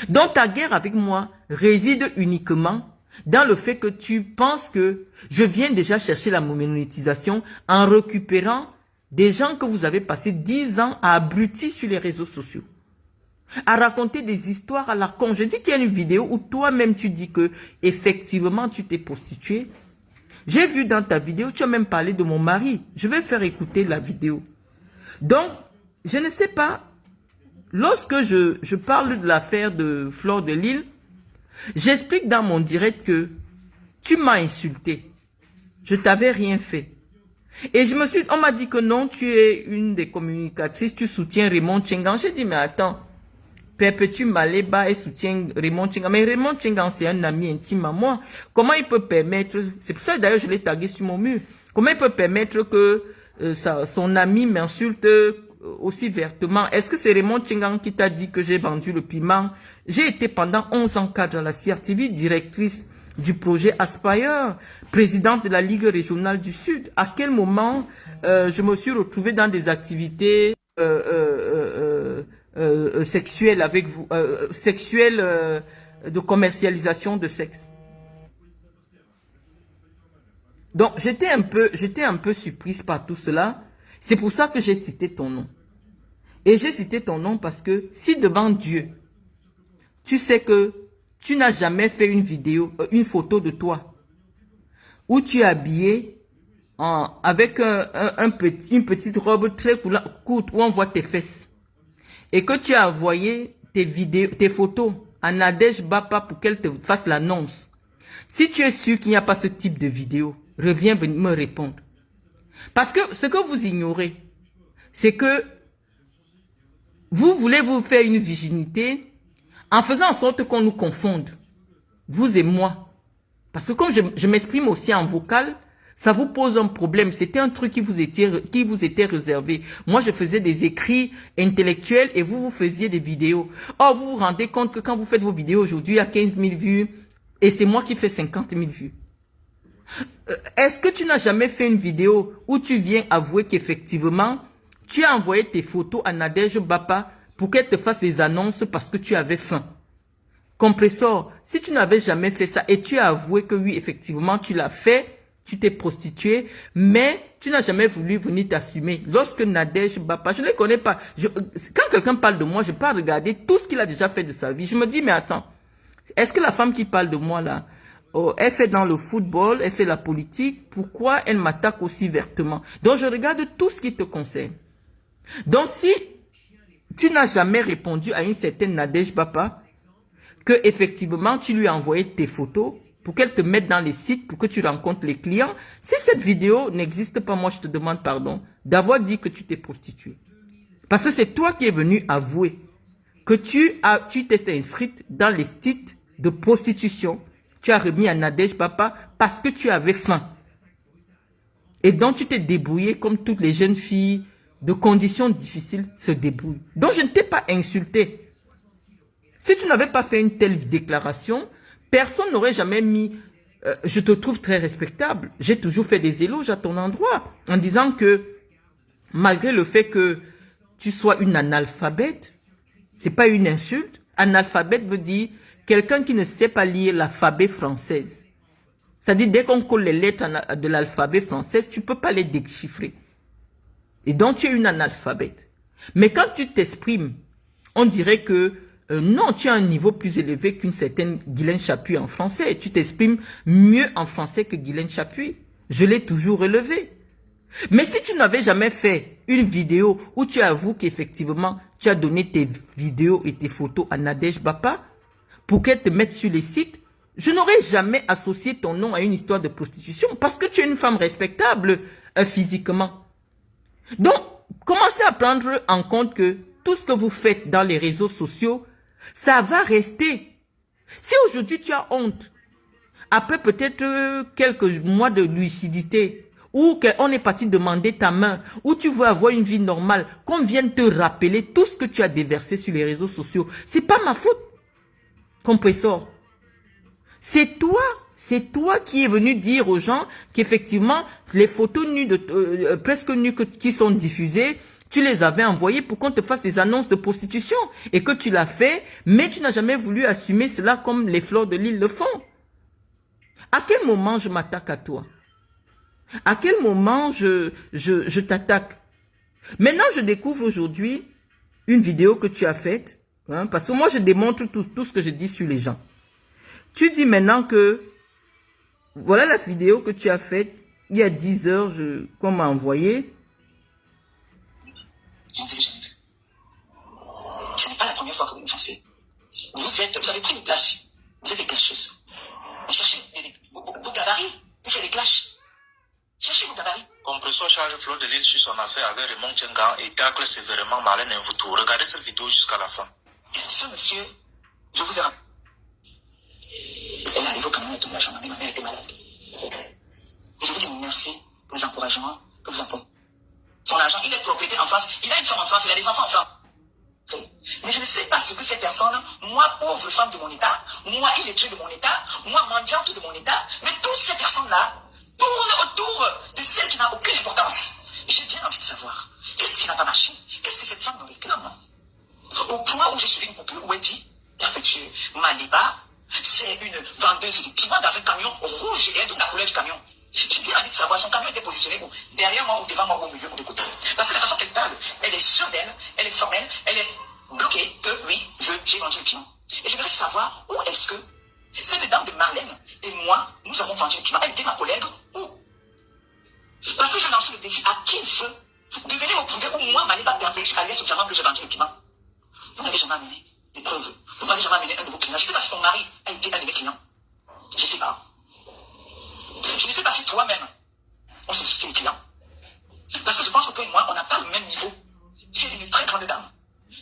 Donc ta guerre avec moi réside uniquement dans le fait que tu penses que je viens déjà chercher la monétisation en récupérant des gens que vous avez passé 10 ans à abrutir sur les réseaux sociaux, à raconter des histoires à la con. Je dis qu'il y a une vidéo où toi-même tu dis que effectivement tu t'es prostituée. J'ai vu dans ta vidéo, tu as même parlé de mon mari. Je vais faire écouter la vidéo. Donc, je ne sais pas, lorsque je parle de l'affaire de Flore de Lille, j'explique dans mon direct que tu m'as insulté. Je t'avais rien fait. Et on m'a dit que non, tu es une des communicatrices, tu soutiens Raymond Tchengan. J'ai dit, mais attends, Perpétue Maleba et soutient Raymond Tchengan. Mais Raymond Tchengan, c'est un ami intime à moi. Comment il peut permettre, c'est pour ça d'ailleurs je l'ai tagué sur mon mur, comment il peut permettre que son ami m'insulte aussi vertement? Est-ce que c'est Raymond Tchengan qui t'a dit que j'ai vendu le piment? J'ai été pendant 11 ans cadre à la CRTV, directrice du projet Aspire, présidente de la Ligue régionale du Sud. À quel moment je me suis retrouvée dans des activités sexuelles avec vous, sexuelles de commercialisation de sexe? Donc j'étais un peu surprise par tout cela. C'est pour ça que j'ai cité ton nom. Et j'ai cité ton nom parce que si devant Dieu, tu sais que tu n'as jamais fait une vidéo, une photo de toi, où tu es habillé avec une petite robe très courte où on voit tes fesses, et que tu as envoyé tes photos à Nadège Bapa pour qu'elle te fasse l'annonce. Si tu es sûr qu'il n'y a pas ce type de vidéo, reviens me répondre. Parce que ce que vous ignorez, c'est que vous voulez vous faire une virginité en faisant en sorte qu'on nous confonde, vous et moi. Parce que quand je m'exprime aussi en vocal, ça vous pose un problème. C'était un truc qui vous était réservé. Moi, je faisais des écrits intellectuels et vous faisiez des vidéos. Or, vous vous rendez compte que quand vous faites vos vidéos aujourd'hui, il y a 15 000 vues et c'est moi qui fais 50 000 vues. Est-ce que tu n'as jamais fait une vidéo où tu viens avouer qu'effectivement, tu as envoyé tes photos à Nadège Bapa pour qu'elle te fasse des annonces parce que tu avais faim? Compressor, si tu n'avais jamais fait ça et tu as avoué que oui, effectivement, tu l'as fait, tu t'es prostituée, mais tu n'as jamais voulu venir t'assumer. Lorsque Nadège Bapa, je ne les connais pas. Quand quelqu'un parle de moi, je peux regarder tout ce qu'il a déjà fait de sa vie. Je me dis, mais attends, est-ce que la femme qui parle de moi là, elle fait dans le football, elle fait la politique, pourquoi elle m'attaque aussi vertement? Donc je regarde tout ce qui te concerne. Donc si tu n'as jamais répondu à une certaine Nadège Bapa, que effectivement tu lui as envoyé tes photos pour qu'elle te mette dans les sites, pour que tu rencontres les clients, si cette vidéo n'existe pas, moi je te demande pardon d'avoir dit que tu t'es prostituée. Parce que c'est toi qui es venu avouer que tu t'es inscrite dans les sites de prostitution. Tu as remis à Nadège Bapa parce que tu avais faim. Et donc tu t'es débrouillée comme toutes les jeunes filles de conditions difficiles se débrouillent. Donc je ne t'ai pas insulté. Si tu n'avais pas fait une telle déclaration, personne n'aurait jamais mis je te trouve très respectable. J'ai toujours fait des éloges à ton endroit en disant que malgré le fait que tu sois une analphabète, c'est pas une insulte. Analphabète veut dire quelqu'un qui ne sait pas lire l'alphabet française. C'est-à-dire, dès qu'on colle les lettres de l'alphabet français, tu ne peux pas les déchiffrer. Et donc, tu es une analphabète. Mais quand tu t'exprimes, on dirait que non, tu as un niveau plus élevé qu'une certaine Guylaine Chapuis en français. Et tu t'exprimes mieux en français que Guylaine Chapuis. Je l'ai toujours relevé. Mais si tu n'avais jamais fait une vidéo où tu avoues qu'effectivement, tu as donné tes vidéos et tes photos à Nadège Bapa pour qu'elle te mette sur les sites, je n'aurais jamais associé ton nom à une histoire de prostitution parce que tu es une femme respectable physiquement. Donc, commencez à prendre en compte que tout ce que vous faites dans les réseaux sociaux, ça va rester. Si aujourd'hui tu as honte, après peut-être quelques mois de lucidité, ou qu'on est parti demander ta main, ou tu veux avoir une vie normale, qu'on vienne te rappeler tout ce que tu as déversé sur les réseaux sociaux, c'est pas ma faute, compresseur. C'est toi qui es venu dire aux gens qu'effectivement, les photos nues presque nues qui sont diffusées, tu les avais envoyées pour qu'on te fasse des annonces de prostitution et que tu l'as fait, mais tu n'as jamais voulu assumer cela comme les fleurs de l'île le font. À quel moment je m'attaque à toi? À quel moment je t'attaque? Maintenant, je découvre aujourd'hui une vidéo que tu as faite, hein, parce que moi, je démontre tout ce que je dis sur les gens. Tu dis maintenant que, voilà la vidéo que tu as faite, il y a 10 heures, qu'on m'a envoyé. Je ne vous ai jamais vu. Ce n'est pas la première fois que vous me pensez. Vous avez pris une place. Vous êtes des clasheuses. Vous cherchez vos gabarits pour faire des clashs. Cherchez vos gabarits. Compresseur charge Fleur de l'île sur son affaire avec Raymond Tchengan et tacle sévèrement Marlène Mvuto. Regardez cette vidéo jusqu'à la fin. Ce monsieur, je vous ai rappelé. Elle est arrivée au camion et tout l'argent. Ma mère était malade. Et je vous dis merci pour les encouragements que vous apportez. Son argent, il est propriétaire en France. Il a une femme en France, il a des enfants en France. Mais je ne sais pas ce que ces personnes, moi, pauvre femme de mon état, moi, illettrée de mon état, moi, mendiante de mon état, mais toutes ces personnes-là tournent autour de celle qui n'a aucune importance. J'ai bien envie de savoir, qu'est-ce qui n'a pas marché? Qu'est-ce que cette femme nous réclame? Au point où j'ai suivi une coupure où elle dit, monsieur Maliba, c'est une vendeuse de piment dans un camion rouge et elle donne la couleur du camion. J'ai bien envie de savoir, son camion était positionné où? Derrière moi ou devant moi ou au milieu ou de côté. Parce que la façon qu'elle parle, elle est sûre d'elle, elle est formelle, elle est bloquée que oui, j'ai vendu le piment. Et j'aimerais savoir où est-ce que cette dame de Marlène et moi, nous avons vendu le piment. Elle était ma collègue où? Parce que je lance le défi à qui veut devenir me prouver où moi, Maliba perpétuelle sur diamant que j'ai vendu le piment. Vous n'avez jamais amené des preuves. Vous n'avez jamais amené un de vos clients. Je ne sais pas si ton mari a été un de mes clients. Je ne sais pas. Je ne sais pas si toi-même, on se suffit les clients. Parce que je pense que toi et moi, on n'a pas le même niveau. Tu es une très grande dame.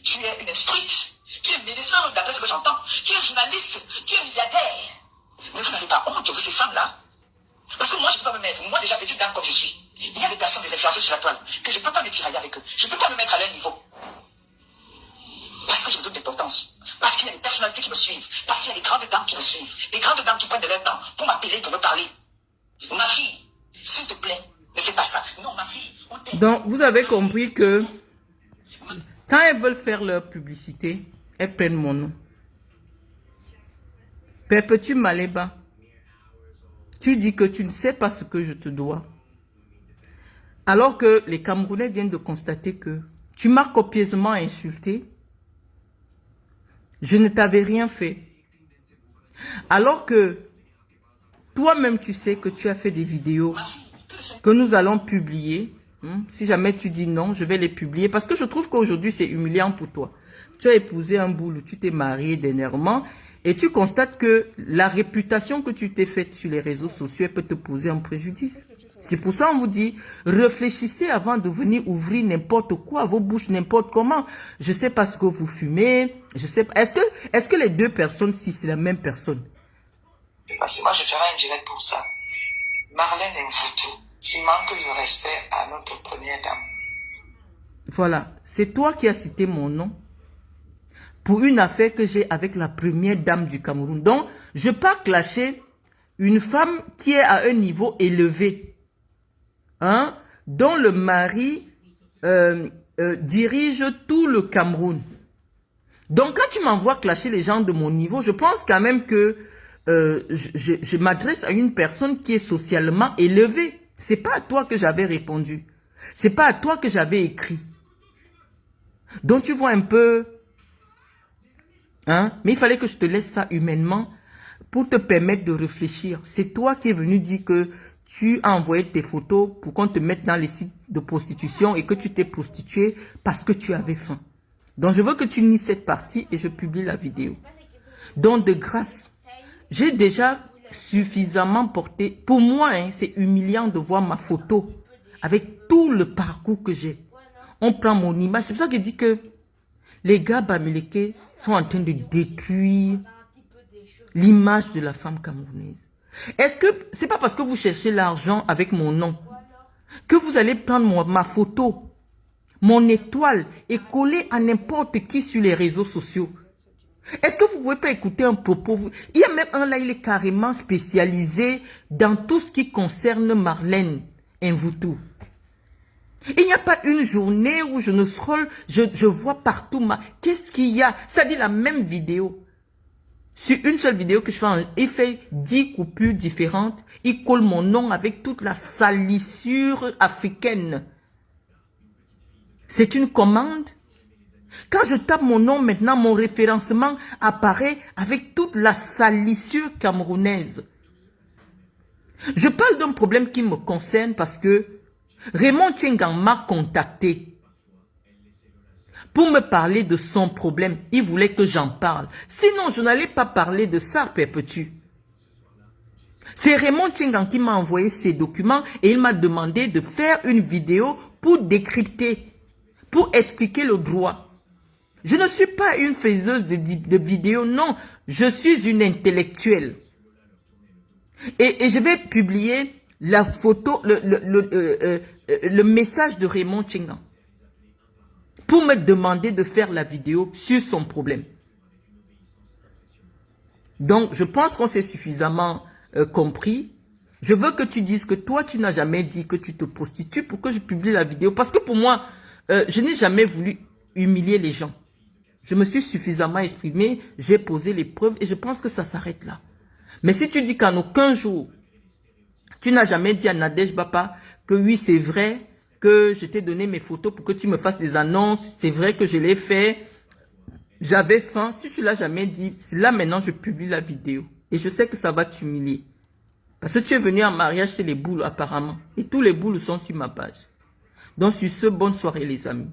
Tu es une instruite. Tu es médecin, d'après ce que j'entends. Tu es journaliste. Tu es milliardaire. Mais vous n'avez pas honte, vous, ces femmes-là. Parce que moi, je ne peux pas me mettre, moi déjà petite dame comme je suis. Il y a des personnes, des influenceurs sur la toile, que je ne peux pas me tirailler avec eux. Je ne peux pas me mettre à leur niveau. Parce que je me donne d'importance. Parce qu'il y a des personnalités qui me suivent. Parce qu'il y a des grandes dames qui me suivent. Des grandes dames qui prennent de leur temps pour m'appeler, pour me parler. Ma fille, s'il te plaît, ne fais pas ça. Non, ma fille. Donc, vous avez compris que quand elles veulent faire leur publicité, elles prennent mon nom. Perpétue Maliba, tu dis que tu ne sais pas ce que je te dois. Alors que les Camerounais viennent de constater que tu m'as copieusement insulté. Je ne t'avais rien fait. Alors que toi-même, tu sais que tu as fait des vidéos que nous allons publier. Si jamais tu dis non, je vais les publier. Parce que je trouve qu'aujourd'hui, c'est humiliant pour toi. Tu as épousé un boulot, tu t'es marié dernièrement. Et tu constates que la réputation que tu t'es faite sur les réseaux sociaux, elle peut te poser un préjudice. C'est pour ça qu'on vous dit, réfléchissez avant de venir ouvrir n'importe quoi, vos bouches n'importe comment. Je sais pas ce que vous fumez, je sais pas. Est-ce que les deux personnes, si c'est la même personne? Parce que moi, je ferai un direct pour ça. Marlène Mvuto, qui manque le respect à notre première dame. Voilà, c'est toi qui as cité mon nom pour une affaire que j'ai avec la première dame du Cameroun. Donc, je ne peux pas clasher une femme qui est à un niveau élevé, hein, dont le mari dirige tout le Cameroun. Donc, quand tu m'envoies clasher les gens de mon niveau, je pense quand même que je m'adresse à une personne qui est socialement élevée. C'est pas à toi que j'avais répondu. C'est pas à toi que j'avais écrit. Donc tu vois un peu, hein, mais il fallait que je te laisse ça humainement pour te permettre de réfléchir. C'est toi qui es venu dire que tu as envoyé tes photos pour qu'on te mette dans les sites de prostitution et que tu t'es prostituée parce que tu avais faim. Donc je veux que tu nies cette partie et je publie la vidéo. Donc de grâce, j'ai déjà suffisamment porté. Pour moi, hein, c'est humiliant de voir ma photo avec tout le parcours que j'ai. On prend mon image. C'est pour ça que je dis que les gars bamileke sont en train de détruire l'image de la femme camerounaise. Est-ce que c'est pas parce que vous cherchez l'argent avec mon nom que vous allez prendre ma photo, mon étoile et coller à n'importe qui sur les réseaux sociaux? Est-ce que vous ne pouvez pas écouter un propos? Il y a même un là, il est carrément spécialisé dans tout ce qui concerne Marlène Mvutu. Il n'y a pas une journée où je ne scrolle, je vois partout qu'est-ce qu'il y a? C'est-à-dire la même vidéo. Sur une seule vidéo que je fais, il fait 10 coupures différentes. Il colle mon nom avec toute la salissure africaine. C'est une commande. Quand je tape mon nom maintenant, mon référencement apparaît avec toute la salissure camerounaise. Je parle d'un problème qui me concerne parce que Raymond Tchengang m'a contacté pour me parler de son problème. Il voulait que j'en parle. Sinon, je n'allais pas parler de ça, Perpétue. C'est Raymond Tchengang qui m'a envoyé ces documents et il m'a demandé de faire une vidéo pour décrypter, pour expliquer le droit. Je ne suis pas une faiseuse de vidéos, non. Je suis une intellectuelle. Et je vais publier la photo, le message de Raymond Tchengang pour me demander de faire la vidéo sur son problème. Donc, je pense qu'on s'est suffisamment compris. Je veux que tu dises que toi, tu n'as jamais dit que tu te prostitues pour que je publie la vidéo. Parce que pour moi, je n'ai jamais voulu humilier les gens. Je me suis suffisamment exprimé, j'ai posé les preuves et je pense que ça s'arrête là. Mais si tu dis qu'en aucun jour, tu n'as jamais dit à Nadège Bapa que oui, c'est vrai que je t'ai donné mes photos pour que tu me fasses des annonces, c'est vrai que je l'ai fait, j'avais faim. Si tu l'as jamais dit, là maintenant je publie la vidéo. Et je sais que ça va t'humilier. Parce que tu es venu en mariage chez les boules apparemment. Et tous les boules sont sur ma page. Donc sur ce, bonne soirée les amis.